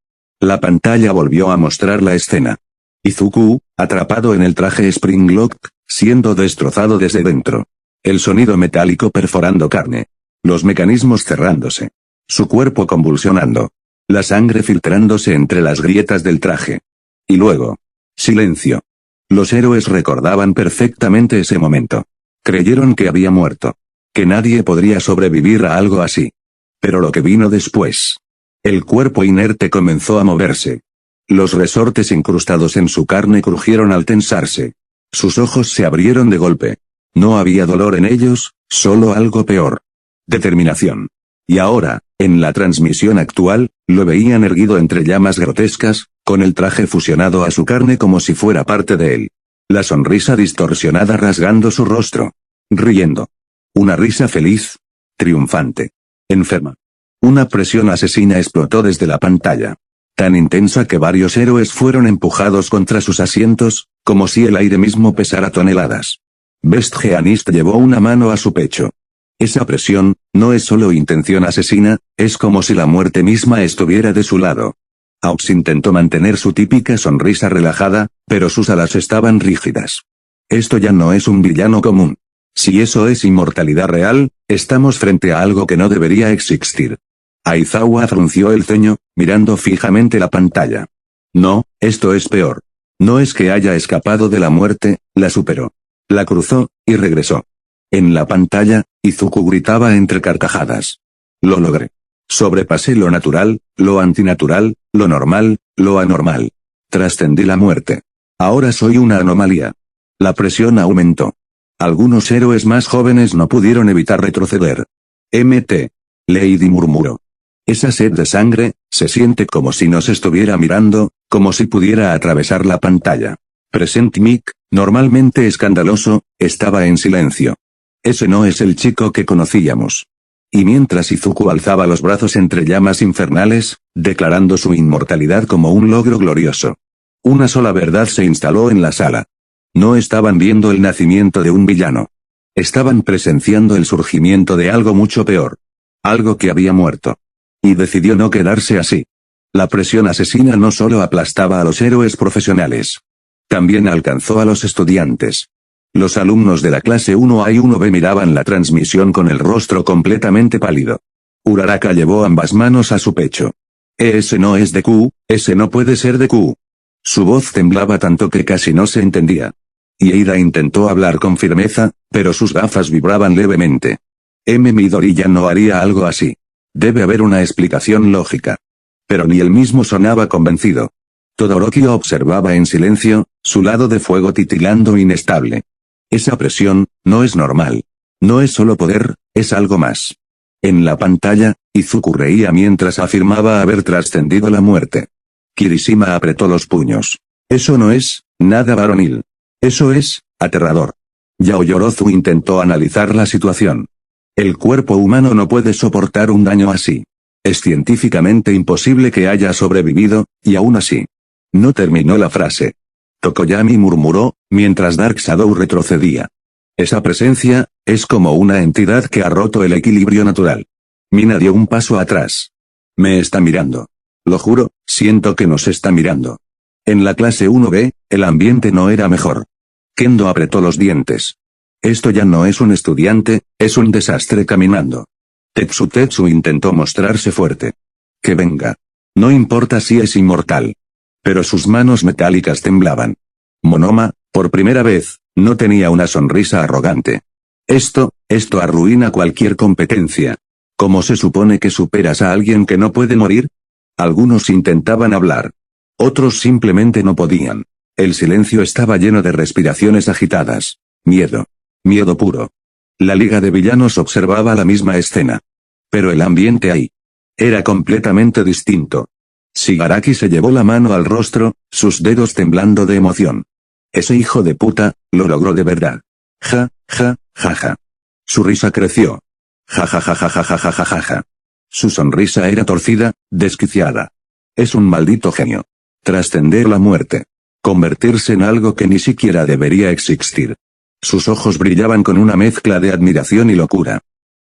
[SPEAKER 2] La pantalla volvió a mostrar la escena. Izuku, atrapado en el traje Springlock, siendo destrozado desde dentro. El sonido metálico perforando carne. Los mecanismos cerrándose. Su cuerpo convulsionando. La sangre filtrándose entre las grietas del traje. Y luego. Silencio. Los héroes recordaban perfectamente ese momento. Creyeron que había muerto. Que nadie podría sobrevivir a algo así. Pero lo que vino después. El cuerpo inerte comenzó a moverse. Los resortes incrustados en su carne crujieron al tensarse. Sus ojos se abrieron de golpe. No había dolor en ellos, solo algo peor. Determinación. Y ahora, en la transmisión actual, lo veían erguido entre llamas grotescas, con el traje fusionado a su carne como si fuera parte de él. La sonrisa distorsionada rasgando su rostro. Riendo. Una risa feliz. Triunfante. Enferma. Una presión asesina explotó desde la pantalla. Tan intensa que varios héroes fueron empujados contra sus asientos, como si el aire mismo pesara toneladas. Best Geanist llevó una mano a su pecho. Esa presión, no es solo intención asesina, es como si la muerte misma estuviera de su lado. Aux intentó mantener su típica sonrisa relajada, pero sus alas estaban rígidas. Esto ya no es un villano común. Si eso es inmortalidad real, estamos frente a algo que no debería existir. Aizawa frunció el ceño, mirando fijamente la pantalla. No, esto es peor. No es que haya escapado de la muerte, la superó. La cruzó, y regresó. En la pantalla, Izuku gritaba entre carcajadas. Lo logré. Sobrepasé lo natural, lo antinatural, lo normal, lo anormal. Trascendí la muerte. Ahora soy una anomalía. La presión aumentó. Algunos héroes más jóvenes no pudieron evitar retroceder. Mt. Lady murmuró. Esa sed de sangre, se siente como si nos estuviera mirando, como si pudiera atravesar la pantalla. Present Mic, normalmente escandaloso, estaba en silencio. Ese no es el chico que conocíamos. Y mientras Izuku alzaba los brazos entre llamas infernales, declarando su inmortalidad como un logro glorioso. Una sola verdad se instaló en la sala. No estaban viendo el nacimiento de un villano. Estaban presenciando el surgimiento de algo mucho peor. Algo que había muerto. Y decidió no quedarse así. La presión asesina no solo aplastaba a los héroes profesionales. También alcanzó a los estudiantes. Los alumnos de la clase 1A y 1B miraban la transmisión con el rostro completamente pálido. Uraraka llevó ambas manos a su pecho. Ese no es Deku, ese no puede ser Deku. Su voz temblaba tanto que casi no se entendía. Y Eida intentó hablar con firmeza, pero sus gafas vibraban levemente. Midori ya no haría algo así. Debe haber una explicación lógica. Pero ni él mismo sonaba convencido. Todoroki observaba en silencio, su lado de fuego titilando inestable. Esa presión, no es normal. No es solo poder, es algo más. En la pantalla, Izuku reía mientras afirmaba haber trascendido la muerte. Kirishima apretó los puños. Eso no es nada varonil. Eso es aterrador. Yaoyorozu intentó analizar la situación. El cuerpo humano no puede soportar un daño así. Es científicamente imposible que haya sobrevivido, y aún así. No terminó la frase. Tokoyami murmuró, mientras Dark Shadow retrocedía. Esa presencia, es como una entidad que ha roto el equilibrio natural. Mina dio un paso atrás. Me está mirando. Lo juro, siento que nos está mirando. En la clase 1B, el ambiente no era mejor. Kendo apretó los dientes. Esto ya no es un estudiante, es un desastre caminando. Tetsu intentó mostrarse fuerte. Que venga. No importa si es inmortal. Pero sus manos metálicas temblaban. Monoma, por primera vez, no tenía una sonrisa arrogante. Esto arruina cualquier competencia. ¿Cómo se supone que superas a alguien que no puede morir? Algunos intentaban hablar. Otros simplemente no podían. El silencio estaba lleno de respiraciones agitadas. Miedo. Miedo puro. La liga de villanos observaba la misma escena. Pero el ambiente ahí era completamente distinto. Shigaraki se llevó la mano al rostro, sus dedos temblando de emoción. Ese hijo de puta, lo logró de verdad. Ja, ja, ja, ja. Su risa creció. Ja, ja, ja, ja, ja, ja, ja, ja, ja, ja. Su sonrisa era torcida, desquiciada. Es un maldito genio. Trascender la muerte. Convertirse en algo que ni siquiera debería existir. Sus ojos brillaban con una mezcla de admiración y locura.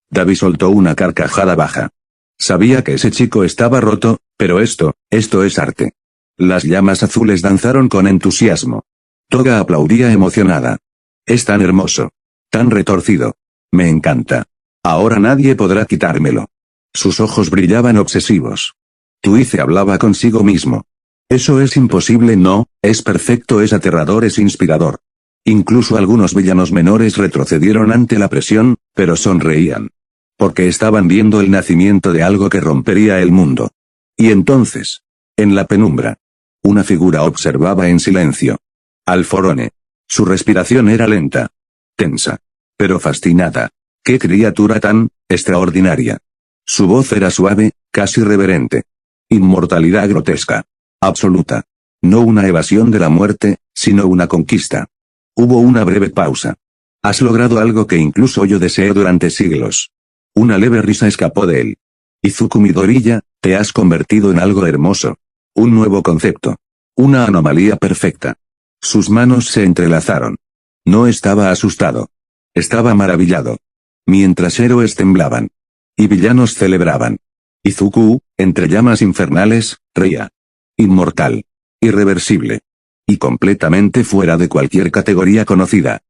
[SPEAKER 2] Davi soltó una carcajada baja. Sabía que ese chico estaba roto, pero esto es arte. Las llamas azules danzaron con entusiasmo. Toga aplaudía emocionada. Es tan hermoso. Tan retorcido. Me encanta. Ahora nadie podrá quitármelo. Sus ojos brillaban obsesivos. Tuice hablaba consigo mismo. Eso es imposible, no, es perfecto, es aterrador, es inspirador. Incluso algunos villanos menores retrocedieron ante la presión, pero sonreían. Porque estaban viendo el nacimiento de algo que rompería el mundo. Y entonces, en la penumbra, una figura observaba en silencio. Alforone. Su respiración era lenta. Tensa. Pero fascinada. ¡Qué criatura tan extraordinaria! Su voz era suave, casi reverente. Inmortalidad grotesca. Absoluta. No una evasión de la muerte, sino una conquista. Hubo una breve pausa. Has logrado algo que incluso yo deseé durante siglos. Una leve risa escapó de él. Izuku Midoriya, te has convertido en algo hermoso. Un nuevo concepto. Una anomalía perfecta. Sus manos se entrelazaron. No estaba asustado. Estaba maravillado. Mientras héroes temblaban. Y villanos celebraban. Izuku, entre llamas infernales, reía. Inmortal. Irreversible. Y completamente fuera de cualquier categoría conocida.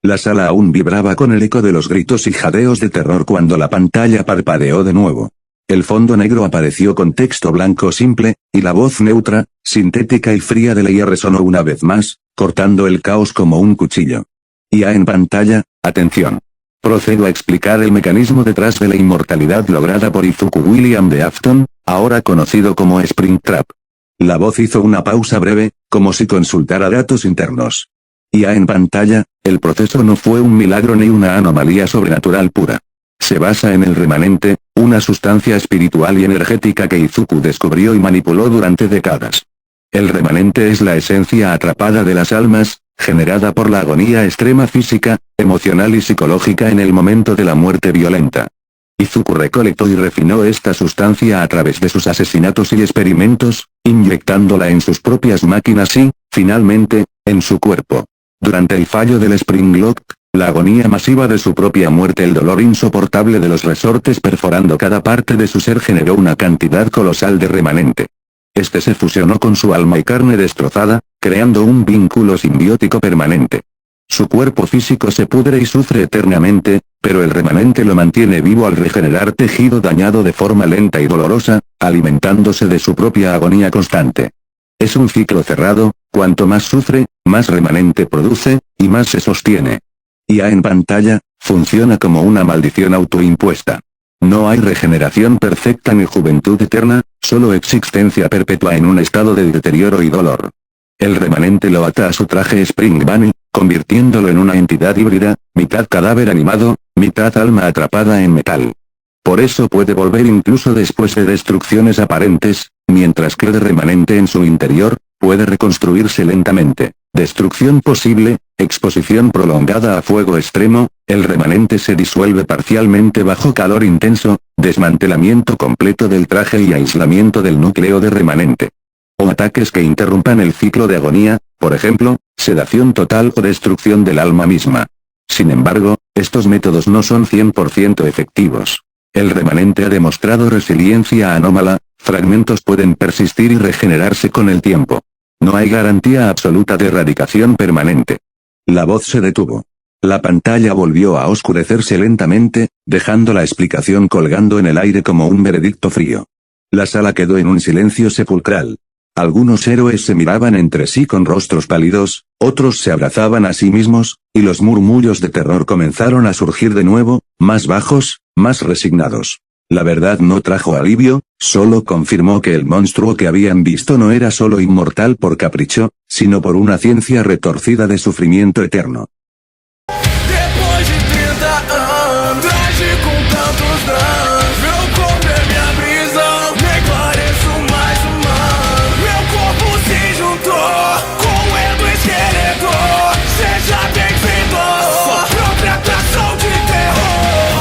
[SPEAKER 2] La sala aún vibraba con el eco de los gritos y jadeos de terror cuando la pantalla parpadeó de nuevo. El fondo negro apareció con texto blanco simple, y la voz neutra, sintética y fría de Leia resonó una vez más, cortando el caos como un cuchillo. Ya en pantalla, atención. Procedo a explicar el mecanismo detrás de la inmortalidad lograda por Izuku William de Afton, ahora conocido como Springtrap. La voz hizo una pausa breve, como si consultara datos internos. Ya en pantalla, el proceso no fue un milagro ni una anomalía sobrenatural pura. Se basa en el remanente, una sustancia espiritual y energética que Izuku descubrió y manipuló durante décadas. El remanente es la esencia atrapada de las almas, generada por la agonía extrema física, emocional y psicológica en el momento de la muerte violenta. Izuku recolectó y refinó esta sustancia a través de sus asesinatos y experimentos, inyectándola en sus propias máquinas y, finalmente, en su cuerpo. Durante el fallo del Springlock, la agonía masiva de su propia muerte, el dolor insoportable de los resortes perforando cada parte de su ser generó una cantidad colosal de remanente. Este se fusionó con su alma y carne destrozada, creando un vínculo simbiótico permanente. Su cuerpo físico se pudre y sufre eternamente, pero el remanente lo mantiene vivo al regenerar tejido dañado de forma lenta y dolorosa, alimentándose de su propia agonía constante. Es un ciclo cerrado, cuanto más sufre, más remanente produce, y más se sostiene. Ya en pantalla, funciona como una maldición autoimpuesta. No hay regeneración perfecta ni juventud eterna, solo existencia perpetua en un estado de deterioro y dolor. El remanente lo ata a su traje Spring Bunny, convirtiéndolo en una entidad híbrida, mitad cadáver animado, mitad alma atrapada en metal. Por eso puede volver incluso después de destrucciones aparentes, mientras que el remanente en su interior, puede reconstruirse lentamente. Destrucción posible, exposición prolongada a fuego extremo, el remanente se disuelve parcialmente bajo calor intenso, desmantelamiento completo del traje y aislamiento del núcleo de remanente. O ataques que interrumpan el ciclo de agonía, por ejemplo, sedación total o destrucción del alma misma. Sin embargo, estos métodos no son 100% efectivos. El remanente ha demostrado resiliencia anómala, fragmentos pueden persistir y regenerarse con el tiempo. No hay garantía absoluta de erradicación permanente. La voz se detuvo. La pantalla volvió a oscurecerse lentamente, dejando la explicación colgando en el aire como un veredicto frío. La sala quedó en un silencio sepulcral. Algunos héroes se miraban entre sí con rostros pálidos, Otros se abrazaban a sí mismos, y los murmullos de terror comenzaron a surgir de nuevo, más bajos, más resignados. La verdad no trajo alivio, solo confirmó que el monstruo que habían visto no era solo inmortal por capricho, sino por una ciencia retorcida de sufrimiento eterno.
[SPEAKER 1] Depois de 30 anos, agi com tantos danos. Meu corpo é minha prisão, nem pareço mais humano. Meu corpo se juntou com o do esqueleto. Seja bem-vindo, sua própria atração de terror.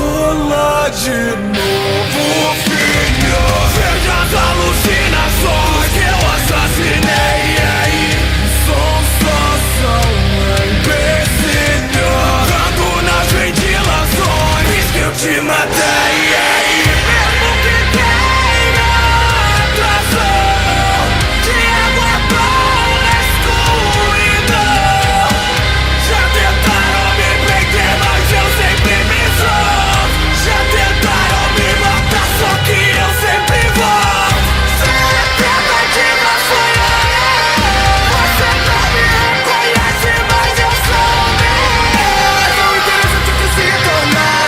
[SPEAKER 1] Olá de novo, filho. Veja as alucinações que eu assassinei. E aí, som só são empecilhos. Que eu te matei, mesmo que tenha atração de água pura escuridão. Já tentaram me prender, mas eu sempre me sou. Já tentaram me matar, só que eu sempre volto. Ser a tentativa foi você não me reconhece, mas eu sou meu. É tão interessante que se tornar.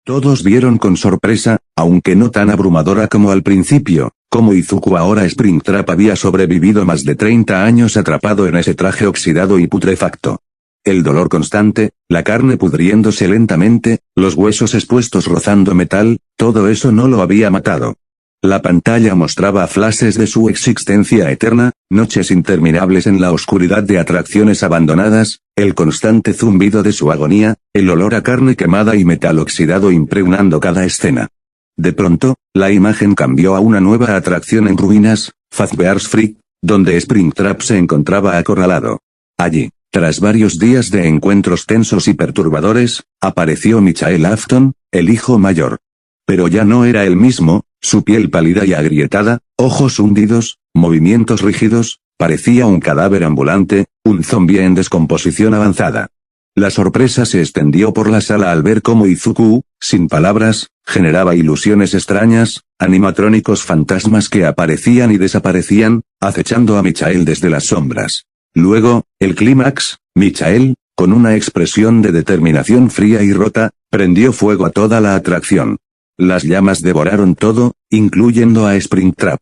[SPEAKER 2] Todos vieron con sorpresa, aunque no tan abrumadora como al principio, cómo Izuku ahora Springtrap había sobrevivido más de 30 años atrapado en ese traje oxidado y putrefacto. El dolor constante, la carne pudriéndose lentamente, los huesos expuestos rozando metal, todo eso no lo había matado. La pantalla mostraba flashes de su existencia eterna, noches interminables en la oscuridad de atracciones abandonadas, el constante zumbido de su agonía, el olor a carne quemada y metal oxidado impregnando cada escena. De pronto, la imagen cambió a una nueva atracción en ruinas, Fazbear's Freak, donde Springtrap se encontraba acorralado. Allí, tras varios días de encuentros tensos y perturbadores, apareció Michael Afton, el hijo mayor. Pero ya no era el mismo. Su piel pálida y agrietada, ojos hundidos, movimientos rígidos, parecía un cadáver ambulante, un zombi en descomposición avanzada. La sorpresa se extendió por la sala al ver cómo Izuku, sin palabras, generaba ilusiones extrañas, animatrónicos fantasmas que aparecían y desaparecían, acechando a Michael desde las sombras. Luego, el clímax, Michael, con una expresión de determinación fría y rota, prendió fuego a toda la atracción. Las llamas devoraron todo, incluyendo a Springtrap.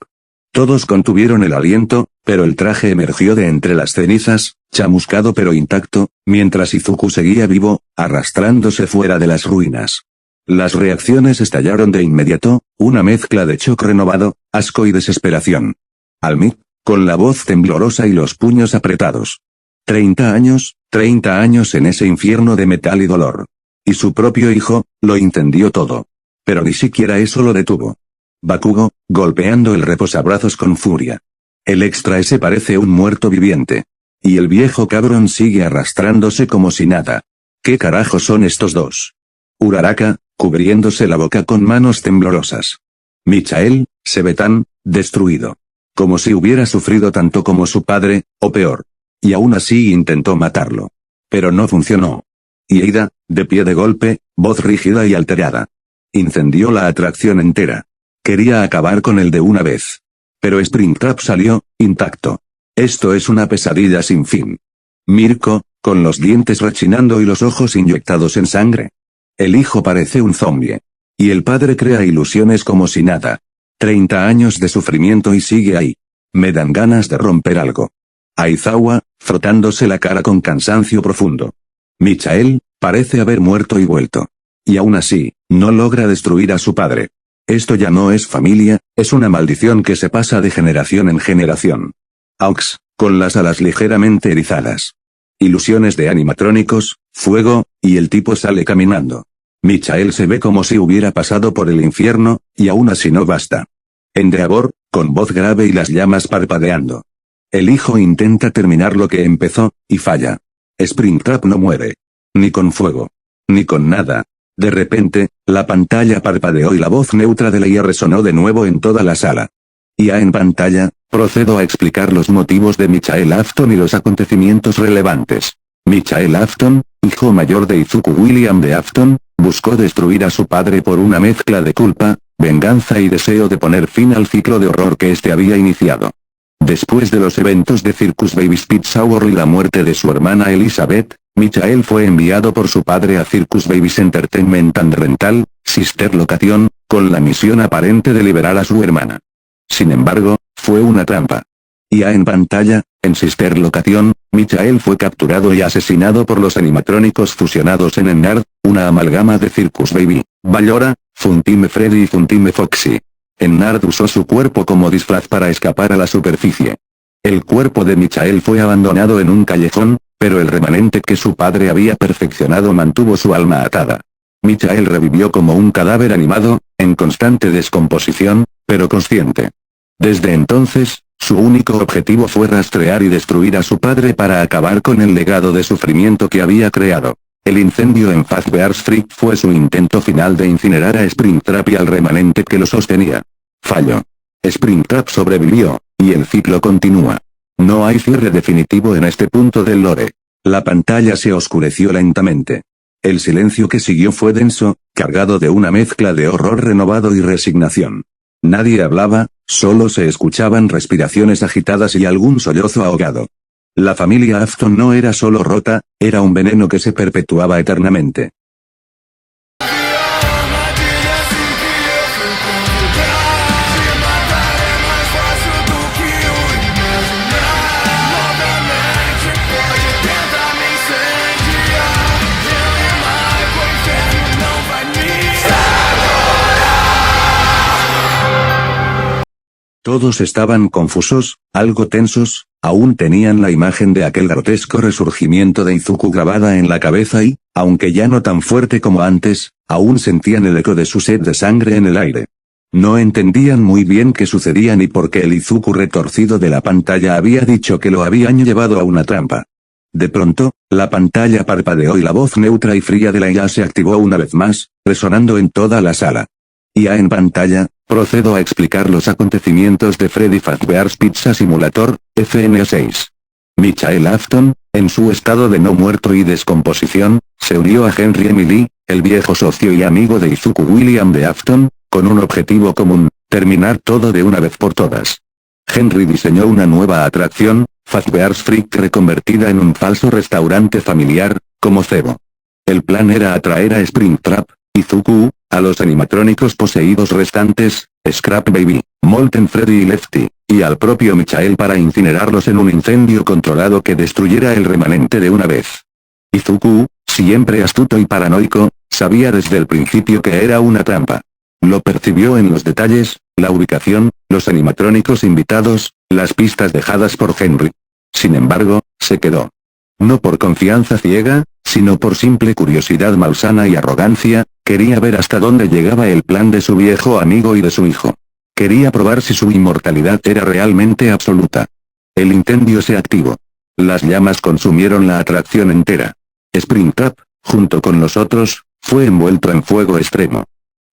[SPEAKER 2] Todos contuvieron el aliento, pero el traje emergió de entre las cenizas, chamuscado pero intacto, mientras Izuku seguía vivo, arrastrándose fuera de las ruinas. Las reacciones estallaron de inmediato, una mezcla de shock renovado, asco y desesperación. Almit, con la voz temblorosa y los puños apretados. 30 años en ese infierno de metal y dolor. Y su propio hijo, lo entendió todo. Pero ni siquiera eso lo detuvo. Bakugo, golpeando el reposabrazos con furia. El extra ese parece un muerto viviente. Y el viejo cabrón sigue arrastrándose como si nada. ¿Qué carajos son estos dos? Uraraka, cubriéndose la boca con manos temblorosas. Michael, se ve tan, destruido. Como si hubiera sufrido tanto como su padre, o peor. Y aún así intentó matarlo. Pero no funcionó. Y Eida, de pie de golpe, voz rígida y alterada. Incendió la atracción entera. Quería acabar con él de una vez. Pero Springtrap salió, intacto. Esto es una pesadilla sin fin. Mirko, con los dientes rechinando y los ojos inyectados en sangre. El hijo parece un zombie. Y el padre crea ilusiones como si nada. 30 años de sufrimiento y sigue ahí. Me dan ganas de romper algo. Aizawa, frotándose la cara con cansancio profundo. Michael, parece haber muerto y vuelto. Y aún así, no logra destruir a su padre. Esto ya no es familia, es una maldición que se pasa de generación en generación. Aux, con las alas ligeramente erizadas. Ilusiones de animatrónicos, fuego, y el tipo sale caminando. Michael se ve como si hubiera pasado por el infierno, y aún así no basta. Endeavor, con voz grave y las llamas parpadeando. El hijo intenta terminar lo que empezó, y falla. Springtrap no muere. Ni con fuego. Ni con nada. De repente, la pantalla parpadeó y la voz neutra de Leia resonó de nuevo en toda la sala. Ya en pantalla, procedo a explicar los motivos de Michael Afton y los acontecimientos relevantes. Michael Afton, hijo mayor de Izuku William de Afton, buscó destruir a su padre por una mezcla de culpa, venganza y deseo de poner fin al ciclo de horror que este había iniciado. Después de los eventos de Circus Baby's Pizza Hour y la muerte de su hermana Elizabeth, Michael fue enviado por su padre a Circus Baby's Entertainment and Rental, Sister Location, con la misión aparente de liberar a su hermana. Sin embargo, fue una trampa. Ya en pantalla, en Sister Location, Michael fue capturado y asesinado por los animatrónicos fusionados en Ennard, una amalgama de Circus Baby, Ballora, Funtime Freddy y Funtime Foxy. Ennard usó su cuerpo como disfraz para escapar a la superficie. El cuerpo de Michael fue abandonado en un callejón, pero el remanente que su padre había perfeccionado mantuvo su alma atada. Michael revivió como un cadáver animado, en constante descomposición, pero consciente. Desde entonces, su único objetivo fue rastrear y destruir a su padre para acabar con el legado de sufrimiento que había creado. El incendio en Fazbear's Street fue su intento final de incinerar a Springtrap y al remanente que lo sostenía. Falló. Springtrap sobrevivió, y el ciclo continúa. No hay cierre definitivo en este punto del lore. La pantalla se oscureció lentamente. El silencio que siguió fue denso, cargado de una mezcla de horror renovado y resignación. Nadie hablaba, solo se escuchaban respiraciones agitadas y algún sollozo ahogado. La familia Afton no era solo rota, era un veneno que se perpetuaba eternamente. Todos estaban confusos, algo tensos, aún tenían la imagen de aquel grotesco resurgimiento de Izuku grabada en la cabeza y, aunque ya no tan fuerte como antes, aún sentían el eco de su sed de sangre en el aire. No entendían muy bien qué sucedía ni por qué el Izuku retorcido de la pantalla había dicho que lo habían llevado a una trampa. De pronto, la pantalla parpadeó y la voz neutra y fría de la IA se activó una vez más, resonando en toda la sala. IA en pantalla, procedo a explicar los acontecimientos de Freddy Fazbear's Pizza Simulator, FN6. Michael Afton, en su estado de no muerto y descomposición, se unió a Henry Emily, el viejo socio y amigo de Izuku William de Afton, con un objetivo común, terminar todo de una vez por todas. Henry diseñó una nueva atracción, Fazbear's Freak reconvertida en un falso restaurante familiar, como cebo. El plan era atraer a Springtrap, Izuku, a los animatrónicos poseídos restantes, Scrap Baby, Molten Freddy y Lefty, y al propio Michael para incinerarlos en un incendio controlado que destruyera el remanente de una vez. Izuku, siempre astuto y paranoico, sabía desde el principio que era una trampa. Lo percibió en los detalles, la ubicación, los animatrónicos invitados, las pistas dejadas por Henry. Sin embargo, se quedó. No por confianza ciega, sino por simple curiosidad malsana y arrogancia, quería ver hasta dónde llegaba el plan de su viejo amigo y de su hijo. Quería probar si su inmortalidad era realmente absoluta. El incendio se activó. Las llamas consumieron la atracción entera. Springtrap, junto con los otros, fue envuelto en fuego extremo.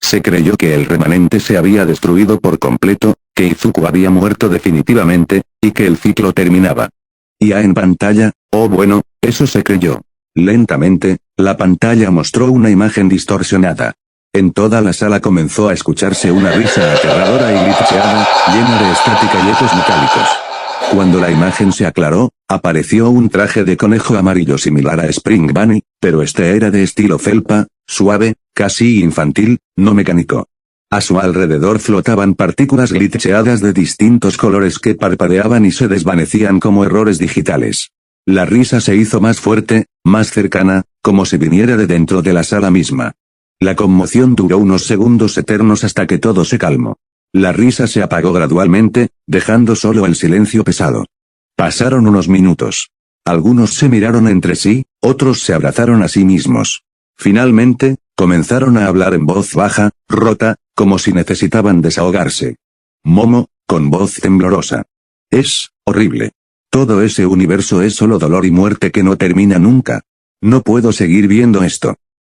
[SPEAKER 2] Se creyó que el remanente se había destruido por completo, que Izuku había muerto definitivamente, y que el ciclo terminaba. Ya en pantalla, oh bueno, eso se creyó. Lentamente, la pantalla mostró una imagen distorsionada. En toda la sala comenzó a escucharse una risa aterradora y glitcheada, llena de estática y ecos metálicos. Cuando la imagen se aclaró, apareció un traje de conejo amarillo similar a Spring Bunny, pero este era de estilo felpa, suave, casi infantil, no mecánico. A su alrededor flotaban partículas glitcheadas de distintos colores que parpadeaban y se desvanecían como errores digitales. La risa se hizo más fuerte, más cercana, como si viniera de dentro de la sala misma. La conmoción duró unos segundos eternos hasta que todo se calmó. La risa se apagó gradualmente, dejando solo el silencio pesado. Pasaron unos minutos. Algunos se miraron entre sí, otros se abrazaron a sí mismos. Finalmente, comenzaron a hablar en voz baja, rota, como si necesitaban desahogarse. Momo, con voz temblorosa. Es horrible. Todo ese universo es solo dolor y muerte que no termina nunca. No puedo seguir viendo esto.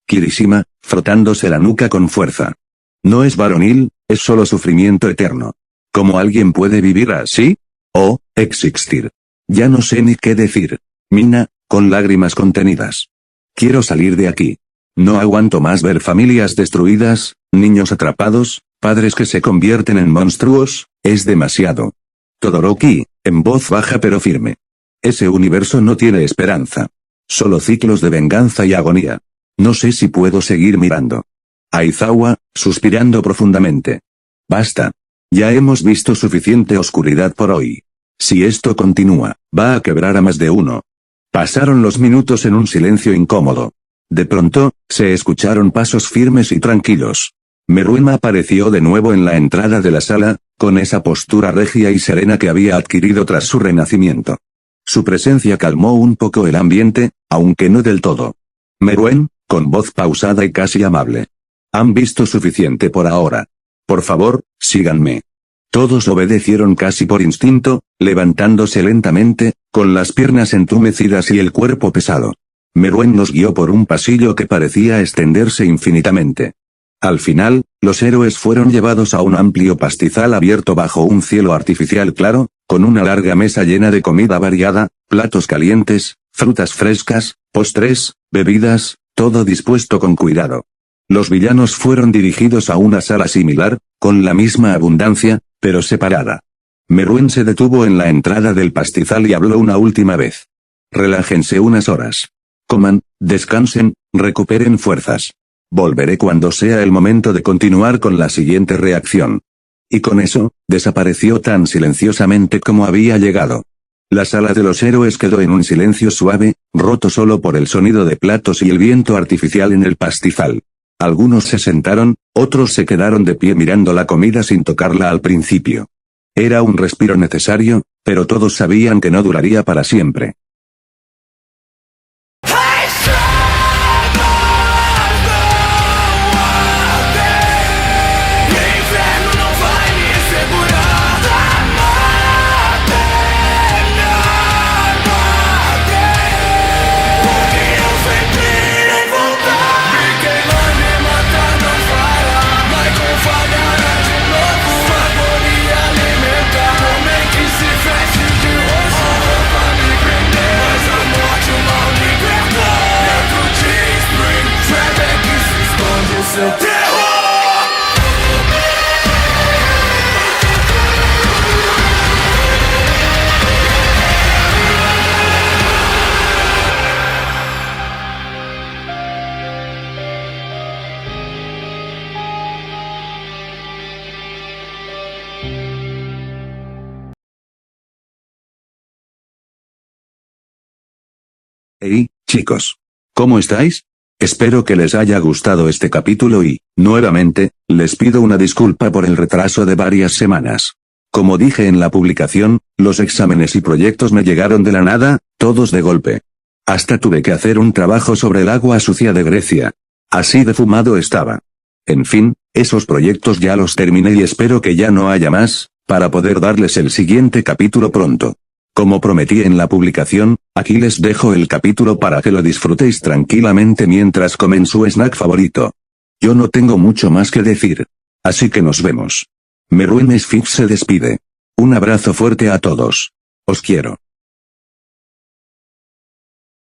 [SPEAKER 2] Kirishima, frotándose la nuca con fuerza. No es varonil, es solo sufrimiento eterno. ¿Cómo alguien puede vivir así? Oh, existir. Ya no sé ni qué decir. Mina, con lágrimas contenidas. Quiero salir de aquí. No aguanto más ver familias destruidas, niños atrapados, Padres que se convierten en monstruos, es demasiado. Todoroki, en voz baja pero firme. Ese universo no tiene esperanza. Solo ciclos de venganza y agonía. No sé si puedo seguir mirando. Aizawa, suspirando profundamente. Basta. Ya hemos visto suficiente oscuridad por hoy. Si esto continúa, va a quebrar a más de uno. Pasaron los minutos en un silencio incómodo. De pronto, se escucharon pasos firmes y tranquilos. Meruem apareció de nuevo en la entrada de la sala, con esa postura regia y serena que había adquirido tras su renacimiento. Su presencia calmó un poco el ambiente, aunque no del todo. Meruem, con voz pausada y casi amable. Han visto suficiente por ahora. Por favor, síganme. Todos obedecieron casi por instinto, levantándose lentamente, con las piernas entumecidas y el cuerpo pesado. Meruem nos guió por un pasillo que parecía extenderse infinitamente. Al final, los héroes fueron llevados a un amplio pastizal abierto bajo un cielo artificial claro, con una larga mesa llena de comida variada, platos calientes, frutas frescas, postres, bebidas, todo dispuesto con cuidado. Los villanos fueron dirigidos a una sala similar, con la misma abundancia, pero separada. Meruem se detuvo en la entrada del pastizal y habló una última vez. Relájense unas horas. Coman, descansen, recuperen fuerzas. Volveré cuando sea el momento de continuar con la siguiente reacción. Y con eso, desapareció tan silenciosamente como había llegado. La sala de los héroes quedó en un silencio suave, roto solo por el sonido de platos y el viento artificial en el pastizal. Algunos se sentaron, otros se quedaron de pie mirando la comida sin tocarla al principio. Era un respiro necesario, pero todos sabían que no duraría para siempre. Hey, chicos. ¿Cómo estáis? Espero que les haya gustado este capítulo y, nuevamente, les pido una disculpa por el retraso de varias semanas. Como dije en la publicación, los exámenes y proyectos me llegaron de la nada, todos de golpe. Hasta tuve que hacer un trabajo sobre el agua sucia de Grecia. Así de fumado estaba. En fin, esos proyectos ya los terminé y espero que ya no haya más, para poder darles el siguiente capítulo pronto. Como prometí en la publicación, aquí les dejo el capítulo para que lo disfrutéis tranquilamente mientras comen su snack favorito. Yo no tengo mucho más que decir. Así que nos vemos. Meruem Sphinx se despide. Un abrazo fuerte a todos. Os quiero.